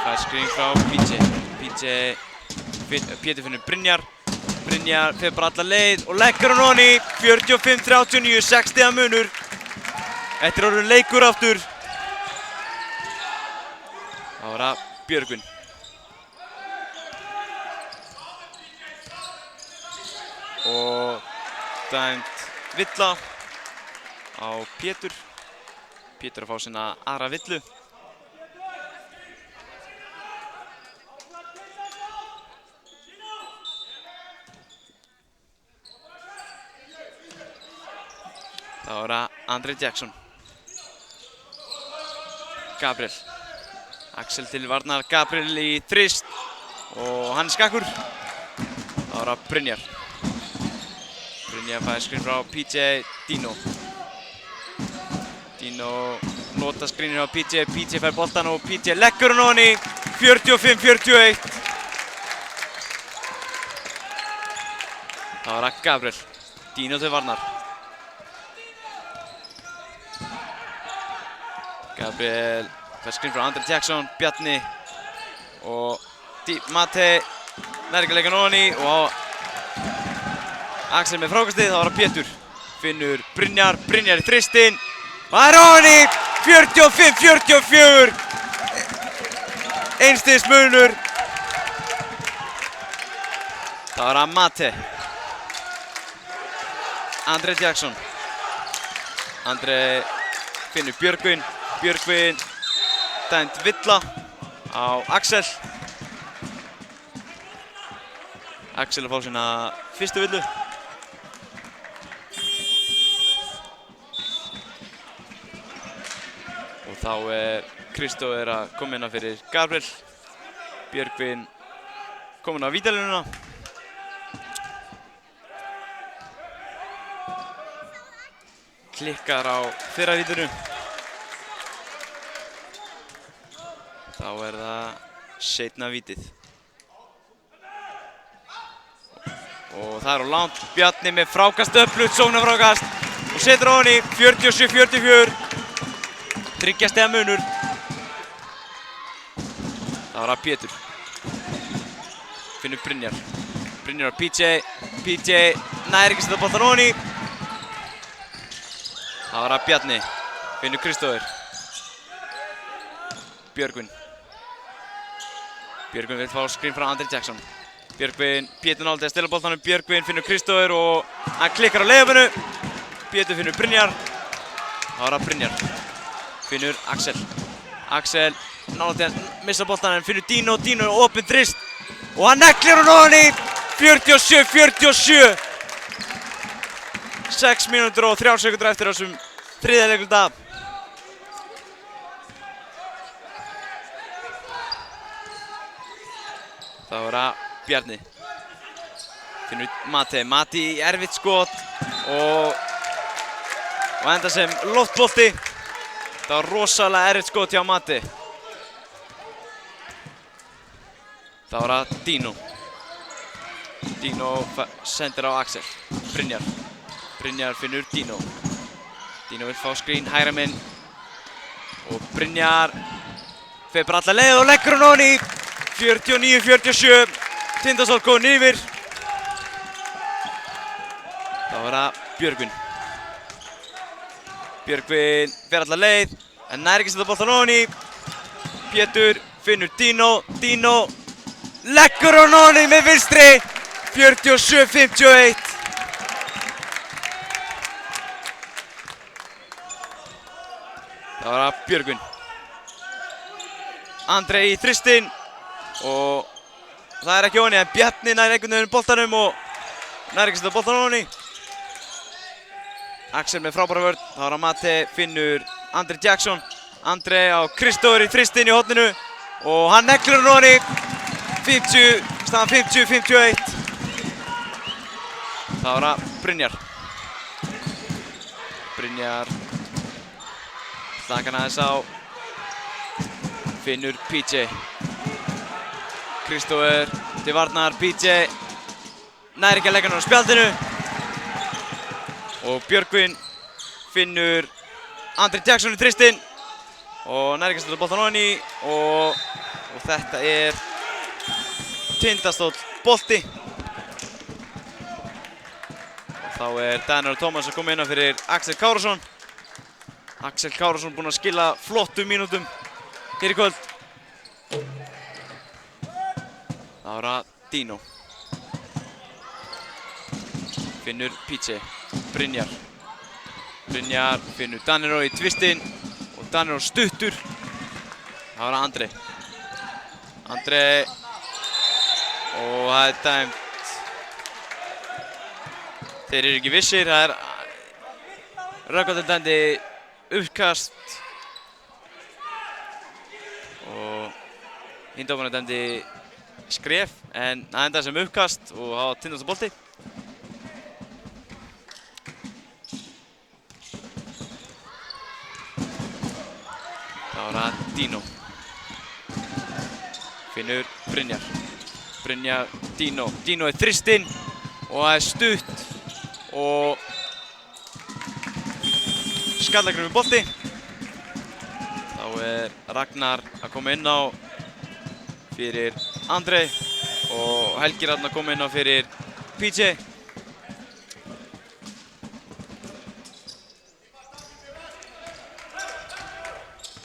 Fær skriðing frá PJ. Pétur finnur Brynjar. Brynjar fer bara alla leið og leggur hann ofan í. 45-39, 6 stiga munur. Þetta er orðinn leikur aftur. Það var að Björgvin. Og dæmt villa á Pétur. Pétur að fá sína aðra villu. Það var að Andri Jackson. Gabriel. Axel til varnar, Gabriel í þrist og hann er skakkur. Það var að Brynjar. Brynjar fæði skrín frá PJ Dino. Dino nota skrínir á PJ, PJ fær boltan og PJ leggur hann ofan í 45-41. Það var að Gabriel. Dino til varnar. Gabriel fær skrín frá Andri Jackson, Bjarni og Mate nær ekki að leggja hann ofan í og Axel með frákastið. Það var að Pétur finnur Brynjar, Brynjar í þristinn og það er ofan í 45-44. Einstigs munur. Það var að Mate. Andri Jackson. Andri finnur Björgvin. Björgvin dæmt villa á Axel. Axel að fá sína fyrstu villu. Og þá er Kristó að koma inn fyrir Gabriel. Björgvin kominn á vítalínuna. Klikkar á fyrra vítinu. Þá er það seinna vítið. Og það er á langt. Bjarni með frákast öflugt, sóknarfrákast og setur ofan í 47-44. 3 stiga munur. Það var að Pétur. Finnur Brynjar. Brynjar á PJ. PJ nær ekki setja boltan ofan í. Það var að Bjarni. Finnur Kristófer. Björgvin. Björgvin vil fá skrín frá Andri Jackson. Björgvin, Pétur náði að stela boltanum. Björgvin finnur Kristófer og hann klikkar á leiðafinu. Pétur finnur Brynjar. Það var að Brynjar. Finnur Axel. Axel náði að missa boltanum en finnur Dino. Dino er opinn þrist og hann neglir hann ofan í 47-47. 6 mínútur og 3 sekúndur eftir þessum þriðja leikluta. Það var að Bjarni. Finnur Mate. Mate í erfitt skot og enda sem loftbolti. Það var rosalega erfitt skot hjá Mate. Það var að Dino. Dino sendir á Axel. Brynjar. Brynjar finnur Dino. Dino vil fá skrín hægra minn og Brynjar fer bara alla leið og leggur hann ofan í 49-47. Tindastóll komin yfir. Það var að Björgvin. Björgvin fer alla leið en nær ekki setja boltan ofan í. Pétur finnur Dino. Dino leggur hann ofan í með vinstri. 47-51. Það var að Björgvin. Andri í þristinn og það er ekki ofan í en Bjarni nær einhvern veginn boltanum og nær ekki setja boltan ofan í. Axel með frábæra vörn. Það var að Mate finnur Andri Jackson. Andri á Kristófer í þristinn í horninu og hann neglir hann ofan í 50-51. Það var að Brynjar. Brynjar slakar aðeins á. Finnur PJ. Kristófer til varnar. PJ nær ekki að leggja hann á spjaldinu. Og Björgvin finnur Andri Jackson í þristinn og nær ekki að setja boltan ofan í og þetta er Tindastóll bolti. Og þá er Daniel Thomas að koma inn fyrir Axel Kárason. Axel Kárason búinn að skila flottum mínútum hér í kvöld. Það var að Dino. Finnur Pítsei. Brynjar. Brynjar finnur Danero í tvistinn og Danero stuttur. Það var að Andri. Andri og það er dæmt. Þeir eru ekki vissir, það er rökkvallur dæmdi uppkast og hindómarinn dæmdi skref en það endaði sem uppkast og það var Tindastóls bolti. Það var að Dino. Finnur Brynjar. Brynjar, Dino. Dino er þristinn og það er stutt og skallagrifur bolti. Þá er Ragnar að koma inn á fyrir Andrei og Helgi Ragnar að koma inn á fyrir Pítsei.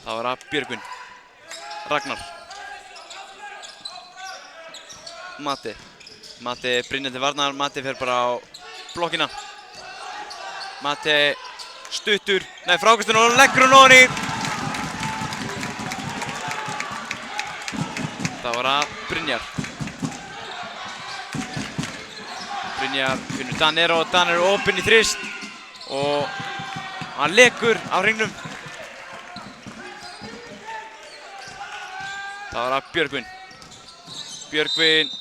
Það var að Björgvin. Ragnar. Mati. Mati Brynjar til varnar, Mati fer bara á blokkina. Mati stuttur, nei frákastinn og leggur hún ofan í. Það var að Brynjar. Brynjar finnur Danero, Danero opinn í þrist og hann leggur á hringnum. Það var að Björgvin. Björgvin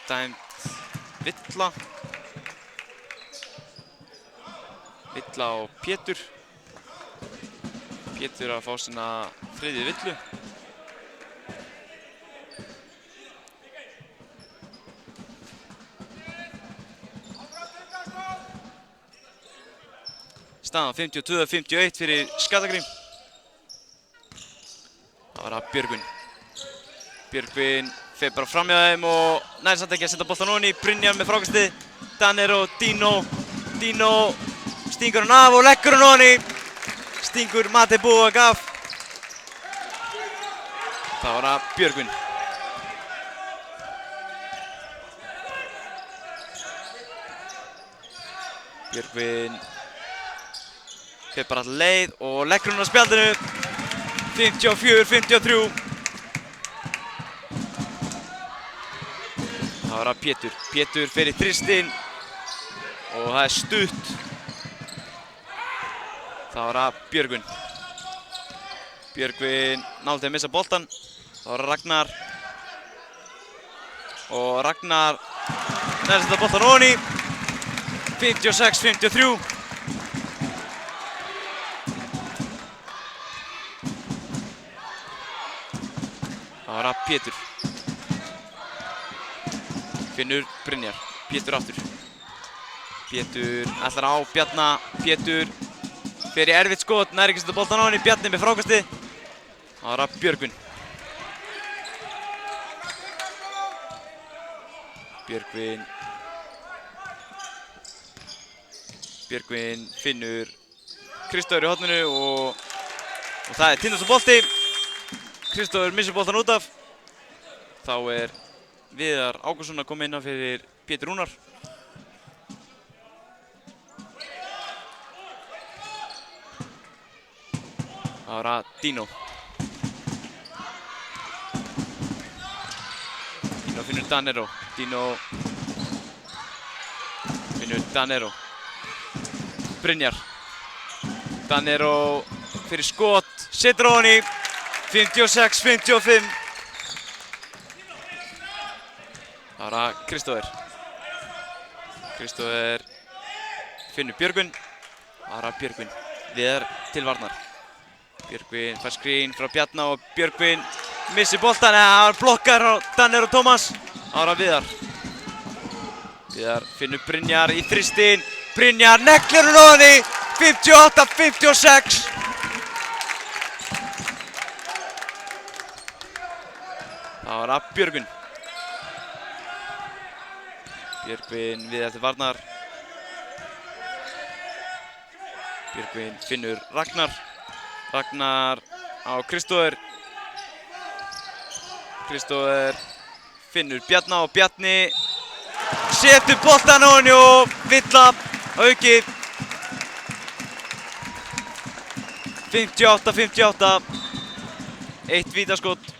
dæmt villa. Villa á Pétur. Pétur að fá sína þriðju villu. Staðan 52-51 fyrir Skallagrim. Það var að Björgvin. Björgvin fer bara fram hjá þeim og nær samt ekki að setja boltan ofan í. Brynjar með frákastið. Danero, Dino. Dino stingur hann af og leggur hann ofan í. Stingur Mati Búak af. Það var að Björgvin. Björgvin fer bara all leið og leggur hann á spjaldinu. 54-53. Það var að Pétur. Pétur fer í þristinn og það er stutt. Það var að Björgvin. Björgvin náði að missa boltan. Það var að Ragnar. Og Ragnar nær að setja boltan ofan í. 56-53. Það var að Pétur. Finnur Brynjar. Pétur aftur. Pétur ætlar á Bjarna. Pétur fer í erfitt skot, nær ekki að setja boltan á henni. Bjarni með frákastið. Það var að Björgvin. Björgvin finnur Kristófur í horninu og það er Tindastóls bolti. Kristófur missir boltan út af. Þá er Viðar Ágústsson að koma inn á fyrir Pétur Rúnar. Það var að Dino. Dino finnur Danero. Dino finnur Danero. Brynjar. Danero fyrir skot. Setur ofan í. 56-55. Það var að Kristófur. Kristófur finnur Björgvin. Það var að Björgvin. Viðar til varnar. Björgvin fær skrín frá Bjarna og Björgvin missir boltan. Það var blokkar á Danero Tómas. Það var að Viðar. Viðar finnur Brynjar í þristinn. Brynjar neglir hún ofan í. 58-56. Það var að Björgvin. Björgvin Viðar til varnar. Björgvin finnur Ragnar. Ragnar á Kristófer. Kristófer finnur Bjarna og Bjarni setur boltan ofan í og villa aukið. 58-58. Eitt vítaskot.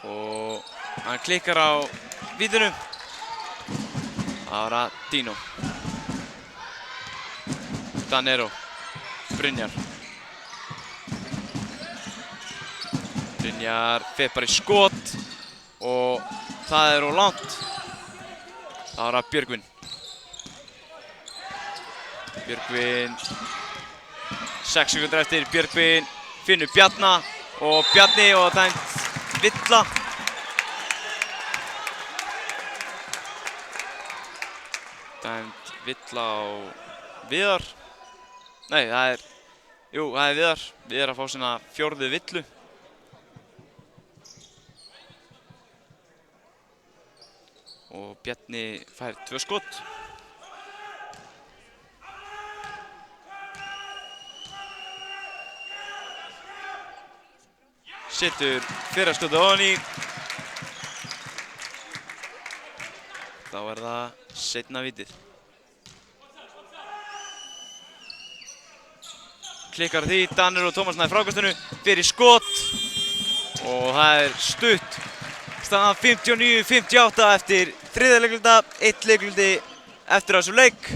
Og hann klikkar á vítinu. Ára Dino. Danero. Brynjar. Brynjar fer bara í skot og það er of langt. Ára Björgvin. Björgvin. 6 sekúndur eftir. Björgvin finnur Bjarna og Bjarni og dæmt villa. Dæmt villa á Viðar. Nei, það er Viðar. Viðar að fá sína 4. villu. Og Bjarni fær 2 skot. Setur fyrra skotið ofan í. Þá er það seinna vítið. Klikkar því, Danir og Tómas næði frákastinu, fyrir skot og það er stutt. Staðan 59-58 eftir 3. leikluta, 1 leikluti eftir þessu leik.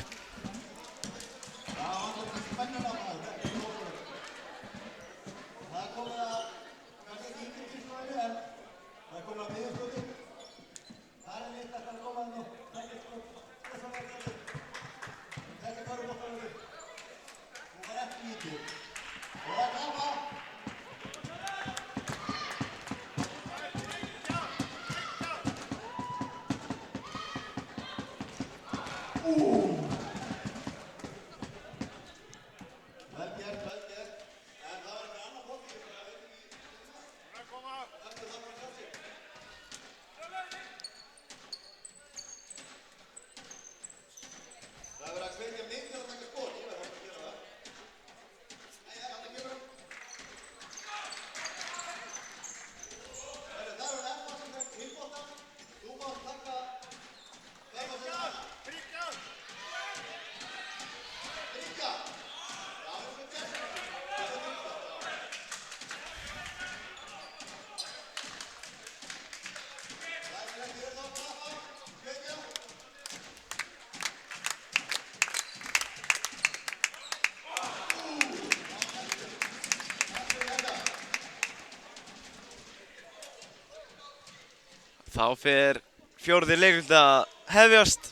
Þá fer 4. leikluta að hefjast.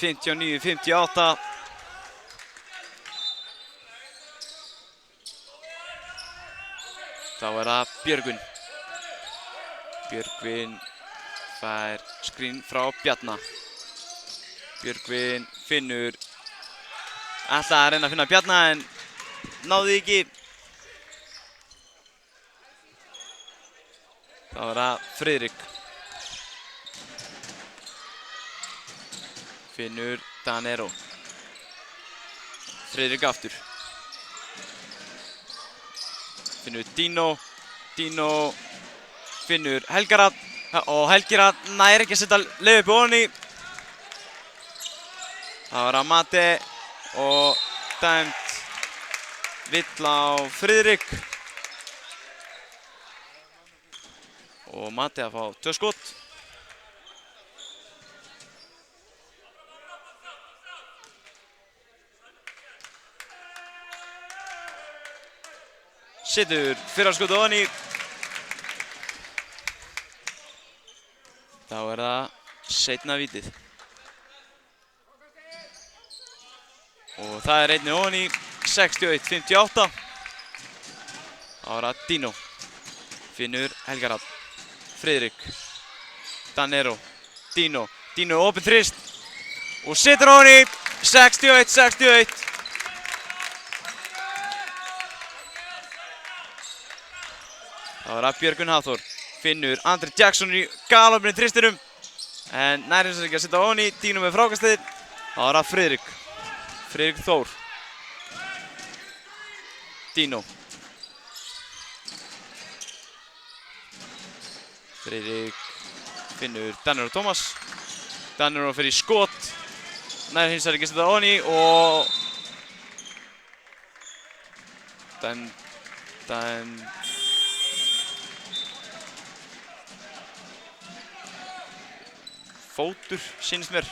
59-58. Þá er það Björgvin. Björgvin fær skrín frá Bjarna. Björgvin finnur. Ætlaði að reyna að finna Bjarna en náði ekki. Þá er það Friðrik. Finnur Danero. Friðrik aftur. Finnur Dino. Dino finnur Helgarad. Og Helgarad nær ekki að setja leið upp ofan í. Það var að Mate og dæmt villa á Friðrik. Og Mate að fá 2 skot. Setur fyrra skotið ofan í. Þá er það seinna vítið. Og það er einnig ofan í. 61-58. Þá er það Dino. Finnur Helgarad. Friðrik. Danero. Dino. Dino opinn þrist. Og setur ofan í. 61-61. Það var að Björgvin Hafþór finnur Andri Jackson í galopinu í þristinum. En nær hins vegar ekki að setja ofan í, Dino með frákastið. Það var að Friðrik Þór. Dino. Friðrik finnur Danir og Tómas. Danir og fyrir skot. Nær hins vegar ekki að setja ofan í og fótur, sýnist mér.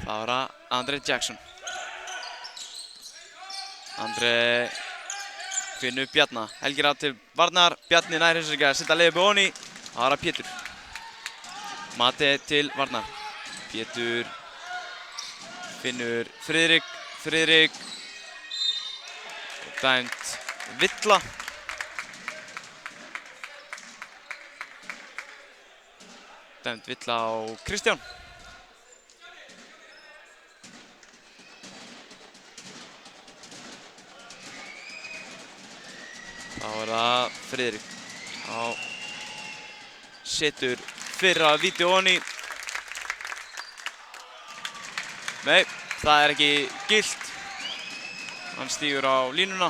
Það var að Andre Jackson. Andre finnur Bjarna. Helgi Rapp til varnar. Bjarni nær hins vegar ekki að setja leiðup ofan í. Það var að Pétur. Mate til varnar. Pétur finnur Friðrik og dæmt villa. Dæmt villa á Kristján. Þá er það Friðrik. Þá setur fyrra víti ofan í. Nei, það er ekki gilt. Hann stígur á línuna.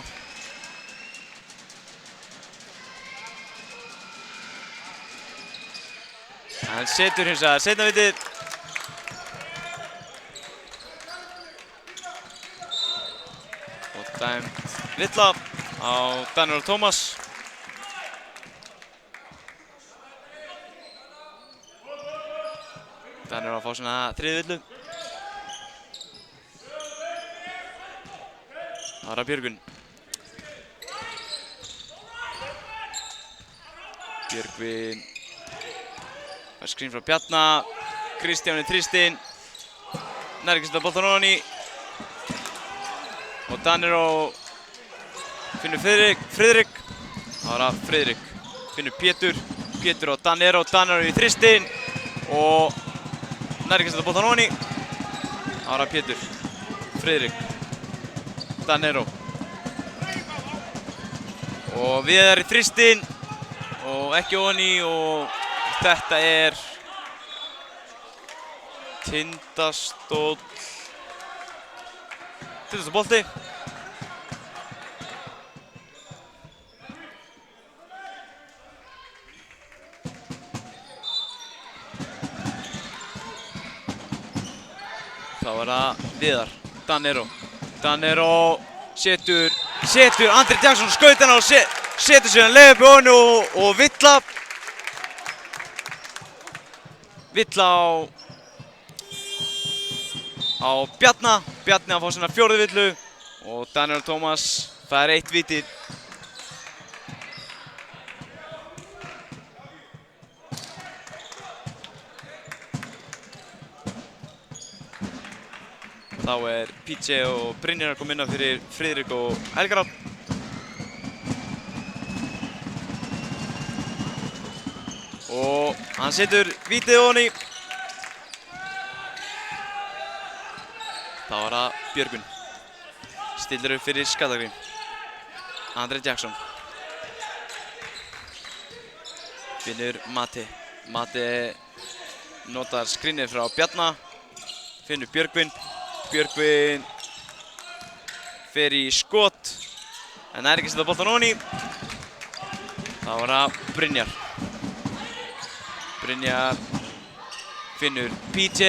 Hann setur hins vegar seinna vitið. Og dæmt villa á Danir og Tómas. Danir að fá svona þriðju villu. Það var að Björgvin. Björgvin fær skrín frá Bjarna. Kristján í þristinn. Nær ekki að setja boltann ofan í. Og Danir og finnur Friðrik. Það var að Friðrik finnur Pétur og Danir í þristinn. Og nær ekki að setja boltann ofan í. Það var að Pétur. Friðrik. Danero og Viðar í þristinn og ekki ofan í og þetta er Tindastóll bolti. Það var að Viðar. Danero setur Andri Jackson skautana og setur síðan leiðup í ofan og villa á Bjarna. Bjarni að fá sína fjórðu villu og Danir og Tómas fær eitt víti. Þá er PJ og Brynjar að koma inn á fyrir Friðrik og Helgi Rapp. Og hann setur vítið ofan í. Þá var það Björgvin. Stillir upp fyrir Skallagrín. Andre Jackson. Finnur Mate. Mate notar skrínið frá Bjarna. Finnur Björgvin. Björgvin fer í skot en nær ekki að setja boltann ofan í. Það var að Brynjar. Brynjar finnur PJ,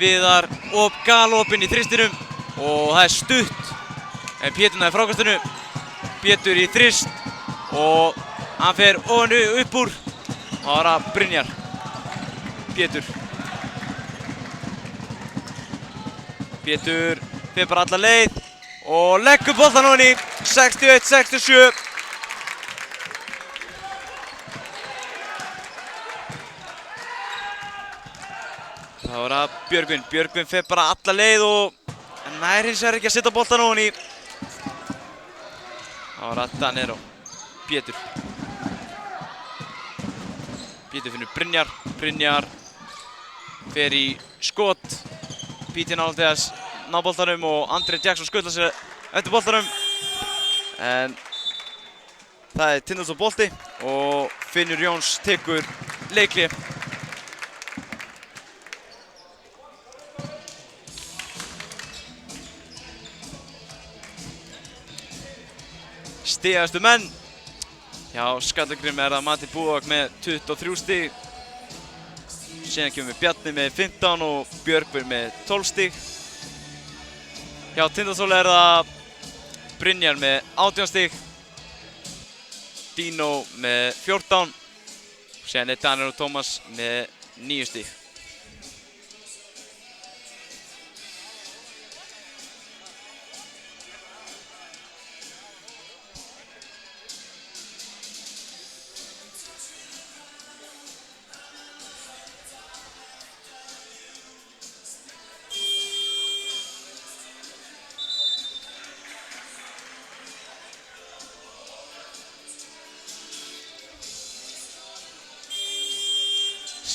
Viðar og galopinn í þristinum og það er stutt en Pétur næði frákastinu. Pétur í þrist og hann fer ofan upp úr. Það var að Brynjar. Pétur fer bara alla leið og leggur boltann ofan í. 61-67. Það var að Björgvin. Björgvin fer bara alla leið og nær hins vegar ekki að setja boltann ofan í. Það var að Danero. Pétur finnur Brynjar. Brynjar fer í skot. Píti nálægt ná boltanum og Andri Jackson skutlar sér eftir boltanum. En það Tindastóls bolti og Finnur Jóns tekur leikhlé. Stigastu menn. Já, Skallagrim það Matti Búak með 23 stig. Síðan kemur Bjarni með 15 og Björgvin með 12 stig. Hjá Tindastóli það Brynjar með 18 stig. Dino með 14. Síðan Daniel og Tómas með 9 stig.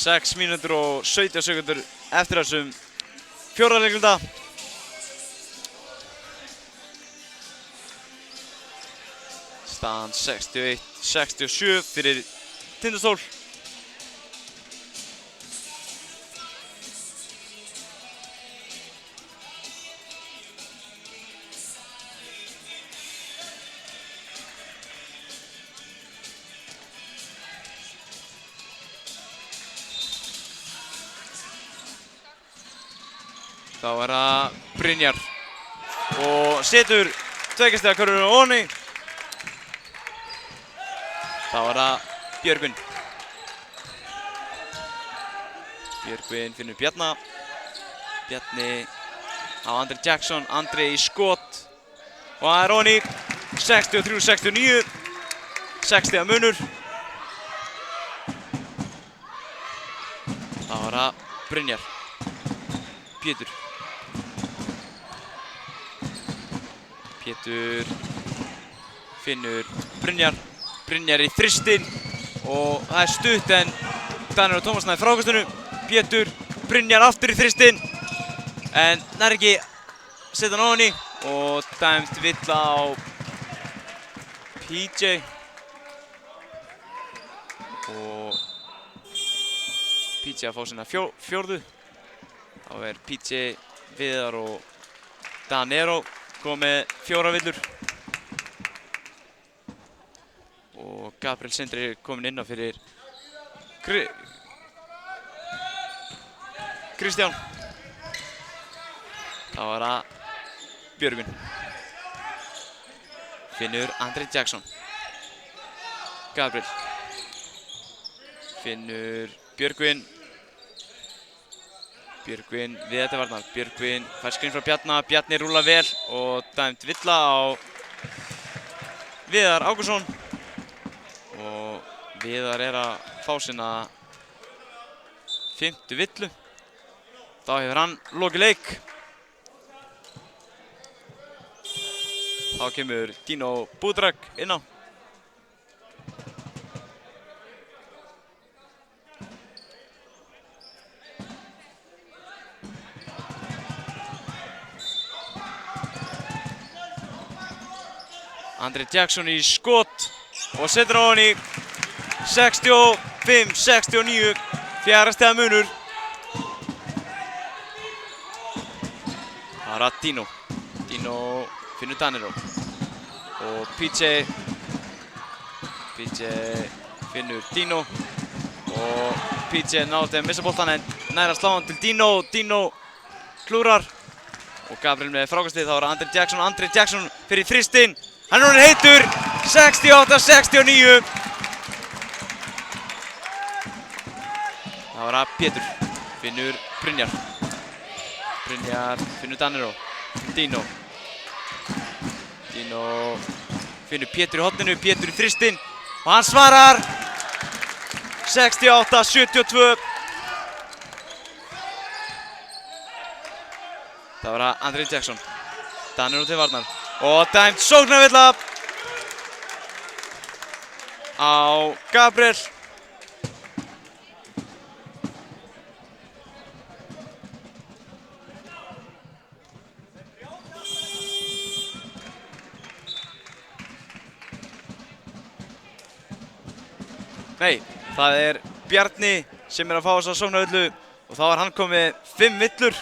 Sex mínútur og 17 sekúndur eftir þessum fjórða leikluta. Staðan 61-67 fyrir Tindastól. Þá það Brynjar og setur tveggjastiga körfuna ofan í. Þá það Björgvin. Björgvin finnur Bjarna. Bjarni á Andri Jackson. Andri í skot. Og það ofan í. 63-69. 6 stiga munur. Þá það Brynjar. Pétur. Pétur finnur Brynjar. Brynjar í þristinn og það stutt en Daniel og Tómas næði frákastinu. Pétur, Brynjar aftur í þristinn en nær ekki setja hann ofan í og dæmt villa á PJ. Og PJ að fá sína fjórðu. Þá PJ, Viðar og Danero komið með 4 villur. Og Gabriel Sindri kominn inn á fyrir Kristján. Þá það Björgvin. Finnur Andri Jackson. Gabriel. Finnur Björgvin. Björgvin við þetta varnar. Björgvin fær skrin frá Bjarna. Bjarni rúlar vel og dæmt villa á Viðar Ágústsson. Og Viðar að fá sína 5. villu. Þá hefur hann lokið leik. Þá kemur Dino Budrag inn á. Andri Jackson í skot og setur ofan í. 65-69, 4 stiga munur. Það Dino. Dino finnur Danero. Og PJ finnur Dino. Og PJ náði að missa boltan en nær að slá hann til Dino. Dino klúrar. Og Gabriel með frákastið. Þá Andri Jackson. Andri Jackson fyrir þristinn. Hann heitur. 68-69. Það Pétur, finnur Brynjar. Brynjar finnur Danero. Dino finnur Pétur í horninu. Pétur í þristinn og hann svarar. 68-72. Það Andri Jackson. Danero til varnar og dæmt sóknarvilla á Gabriel. Nei, það er Bjarni sem er að fá þess að Sóknarvillu og þá er hann komið 5 villur.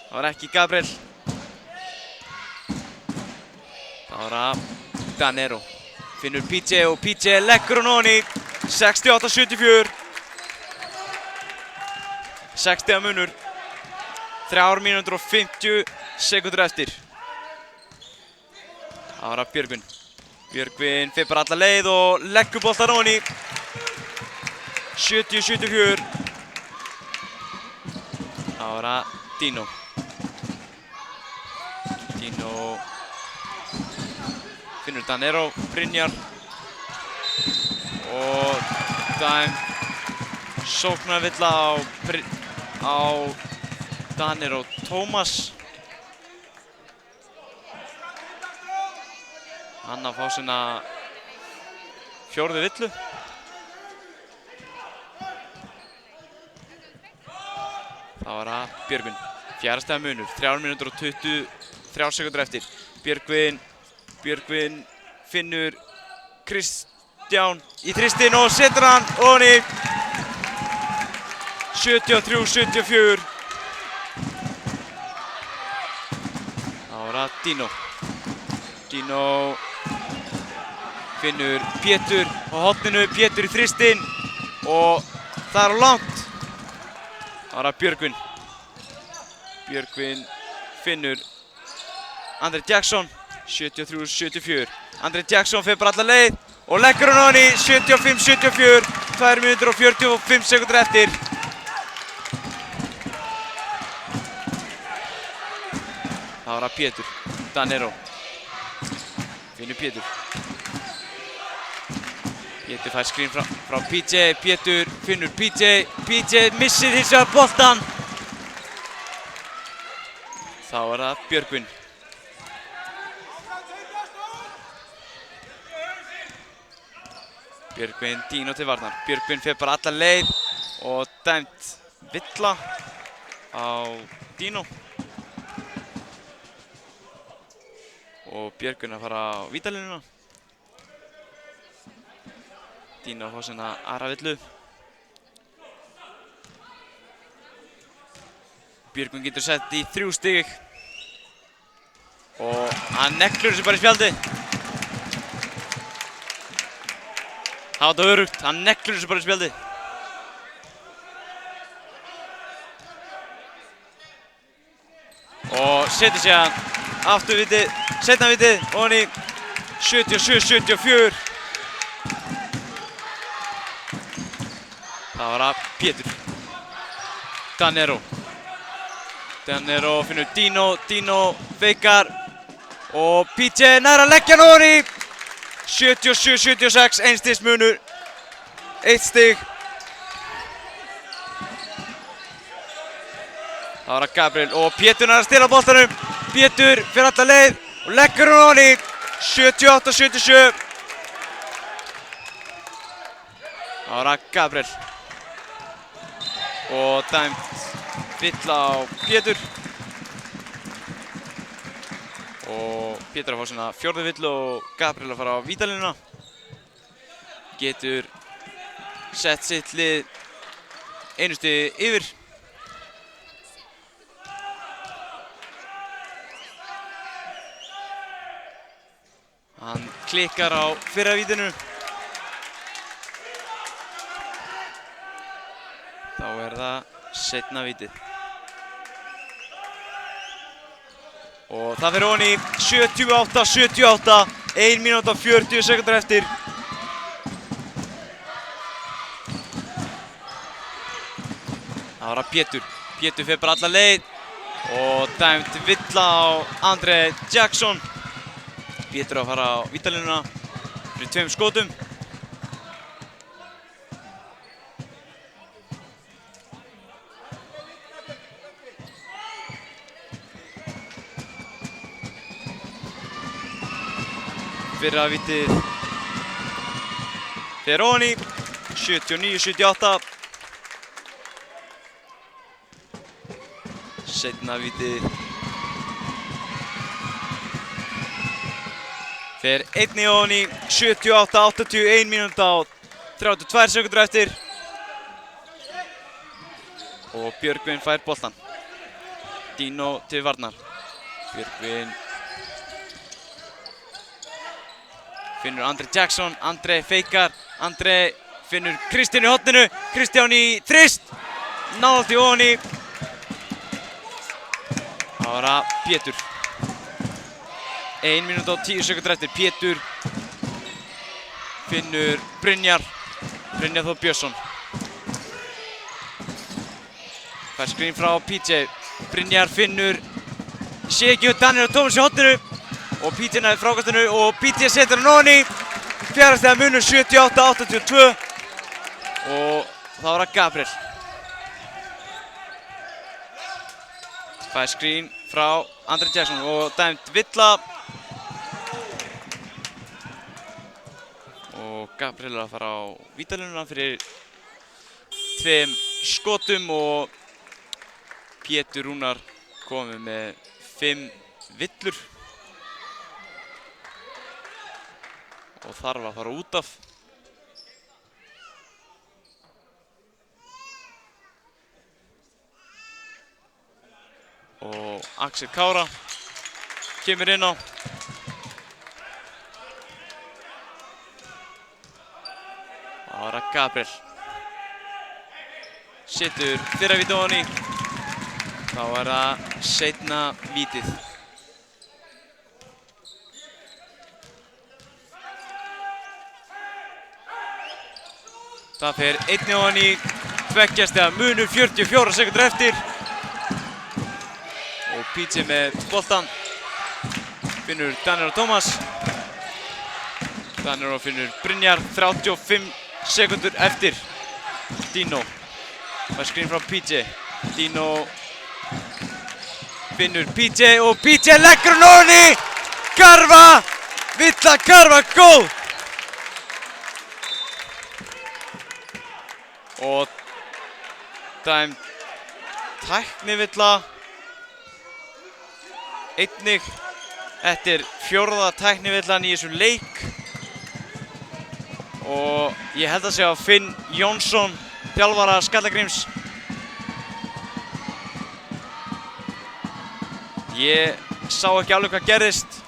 Það var ekki Gabriel. Það var að Danero. Finnur PJ og PJ leggur hann ofan í 68-74. 60 munur. 3 mínútur og 50 sekúndur eftir. Það var að Björgvin. Björgvin fer bara alla leið og leggur boltan ofan í 70-74. Það var að Dino. Dino finnur Danero, Brynjar og dæm sóknarvilla á Danero Tómas. Hann að fá sína 4. villu. Það var að Björgvin. 4 stiga munur, 3 mínútur og 23 sekúndur eftir. Björgvin finnur Kristján í þristinn og setur hann ofan í 73-74. Það var að Dino. Dino finnur Pétur á horninu, Pétur í þristinn og það er á langt. Það var að Björgvin. Björgvin finnur Andre Jackson, 73-74. Andre Jackson fer bara alla leið og leggur hann ofan í 75-74. 2 mínútur og 45 sekúndur eftir. Það var að Pétur, Danero. Finnur Pétur. Pétur fær skrín frá PJ. Pétur finnur PJ. PJ missir hins vegar boltan. Þá er það Björgvin. Björgvin, Dino til varnar. Björgvin fer bara alla leið og dæmt villa á Dino. Og Björgvin að fara á vítalínuna. Dino að fá sína aðra villu. Björgvin getur sett í 3 stig. Og hann neglur þessu bara í spjaldi. Það var þetta örugt, hann neglur þessu bara í spjaldi. Og setur sig hann aftur vitið, setna vitið, ofan í 77-74. Það var að Pétur. Danero. Danero finnur Dino, Dino feikar og PJ nær að leggja hann ofan í 77-76, 1 stigs munur, 1 stig. Það var að Gabriel og Pétur nær að stela boltanum. Pétur fyrir alla leið og leggur hann ofan í 78-77. Það var að Gabriel og dæmt villa á Pétur. Og Pétur að fá sína 4. villu og Gabriel að fara á vítalínuna. Getur sett sitt lið 1 stigi yfir. Hann klikkar á fyrra vítinu. Þá er það seinna vítið. Og það fer ofan í 78-78, 1 mínúta og 40 sekúndur eftir. Það var að Pétur. Pétur fer bara alla leið og dæmt villa á Andre Jackson. Pétur að fara á vítalínuna fyrir 2 skotum. Fyrra vítið fer ofan í 79-78. Seinna vítið Fer einnig ofan í 78-81 mínúta og 32 sekundur eftir. Og Björgvin fær boltan. Dino til varnar. Björgvin finnur Andri Jackson. Andri feikar. Andri finnur Kristján í horninu. Kristján í þrist. Nálægt í ofan í. Það var að Pétur. 1 mínúta og 10 sekundur eftir. Pétur finnur Brynjar. Brynjar Þór Björnsson. Fær skrín frá PJ. Brynjar finnur sé ekki Daniel Tómas í horninu. Og PJ næði frákastinu og PJ setur hann ofan í. 4 stiga munur 78-82. Og það var að Gabriel. Fær skrín frá Andri Jackson og dæmt villa. Og Gabriel er að fara á vítalínuna fyrir 2 skotum og Pétur Rúnar komið með 5 villur. Og þarf að fara út af. Og Axel Kára kemur inn á. Það var að Gabriel setur fyrra víti ofan í. Þá er það seinna vítið. Það fer einnig ofan í. 2 stiga munur 44 sekundur eftir. Og PJ með boltan. Finnur Daniel Tómas. Daniel finnur Brynjar. 35 sekundur eftir. Dino. Fær skrín frá PJ. Dino finnur PJ og PJ leggur hann ofan í. Karfa. Villa Karfa góð. Og dæmt tæknivilla. Einnig. Þetta er 4. tæknivillan í þessum leik. Og ég held að sé að Finn Jónsson, þjálfara Skallagríms. Ég sá ekki alveg hvað gerðist.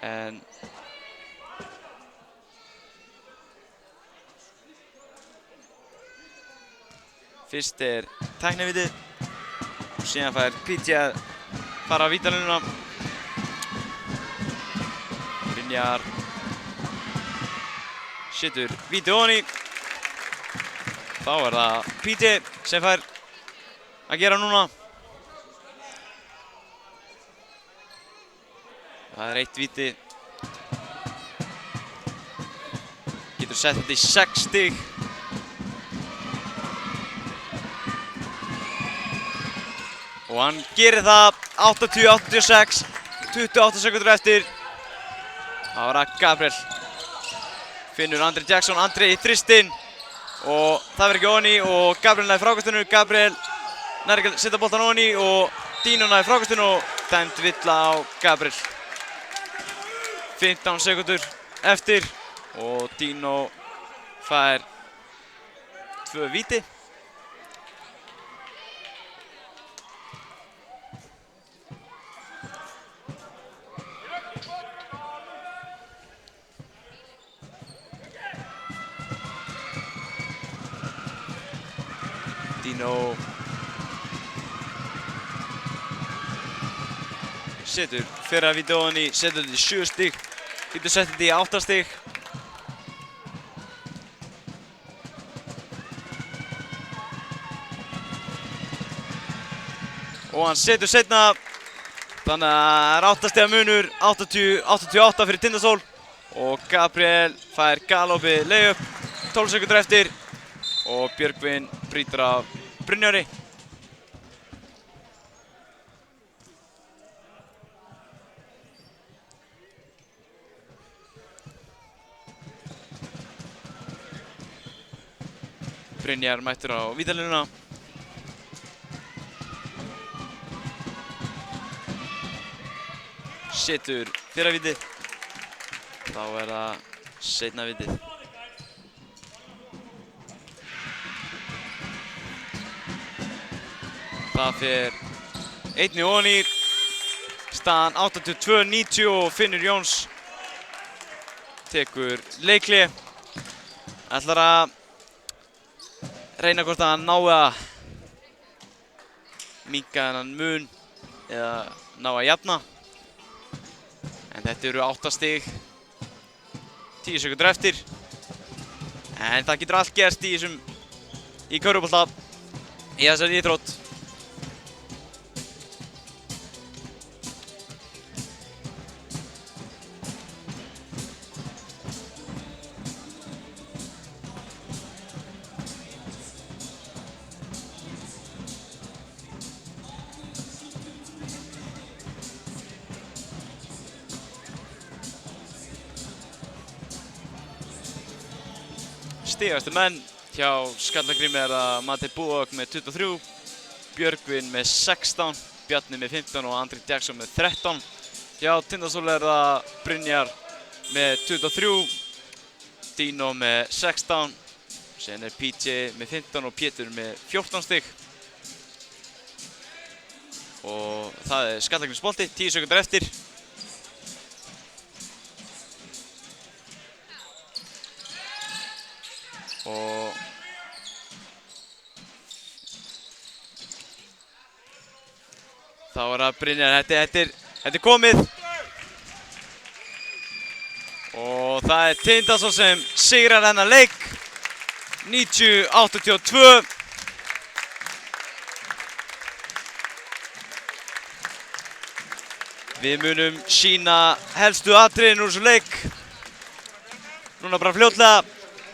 En fyrst er tæknivitið. Og síðan fær PJ að fara á vítalínuna. Brynjar setur víti ofan í. Þá er það PJ sem fær að gera núna. Það er 1 víti. Getur sett þetta í 6 stig. Og hann gerir það 80-86, 28 sekundur eftir. Það var að Gabriel. Finnur Andri Jackson, Andri í þristinn. Og það verður ekki ofan í og Gabriel næði frákastinu. Gabriel næri ekki að setja boltan ofan í og Dino næði frákastinu og dæmt villa á Gabriel. 15 sekundur eftir og Dino fær 2 víti. Dino setur fyrra víti ofan í, setur þetta í 7 stig, getur sett þetta í 8 stig. Og hann setur seinna, þannig að það er 8 stiga munur, 80-88 fyrir Tindasól. Og Gabriel fær galopið layup, 12 sekundur eftir. Og Björgvin brýtur af Brynjari. Brynjar mættur á vítalínuna. setur fyrra vítið. Þá það seinna vítið. Það fer einni ofan í. Staðan 82-90 og Finnur Jóns tekur leikli. Ætlar að reyna hvort að hann nái að minnka þennan mun eða ná að jafna. En þetta eru 8 stig, 10 sekúndur eftir. En það getur allt gerst í körfubolta í þessari íþrótt. Stigahæstu menn hjá Skallagrími það Matti Búok með 23, Björgvin með 16, Bjarni með 15 og Andri Jackson með 13. Hjá Tindastól það Brynjar með 23, Dino með 16, sen PJ með 15 og Pétur með 14 stig. Og það Skallagríms bolti, 10 sekúndur eftir. Og þá það Brynjar, þetta er komið. Og það Tindastóll sem sigrar þennan leik, 90-82. Við munum sýna helstu atriðin úr þessum leik núna bara fljótlega.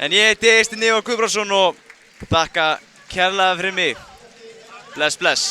En ég heiti Eystinn Ívar Guðbrandsson og þakka kærlega fyrir mig. Bless, bless.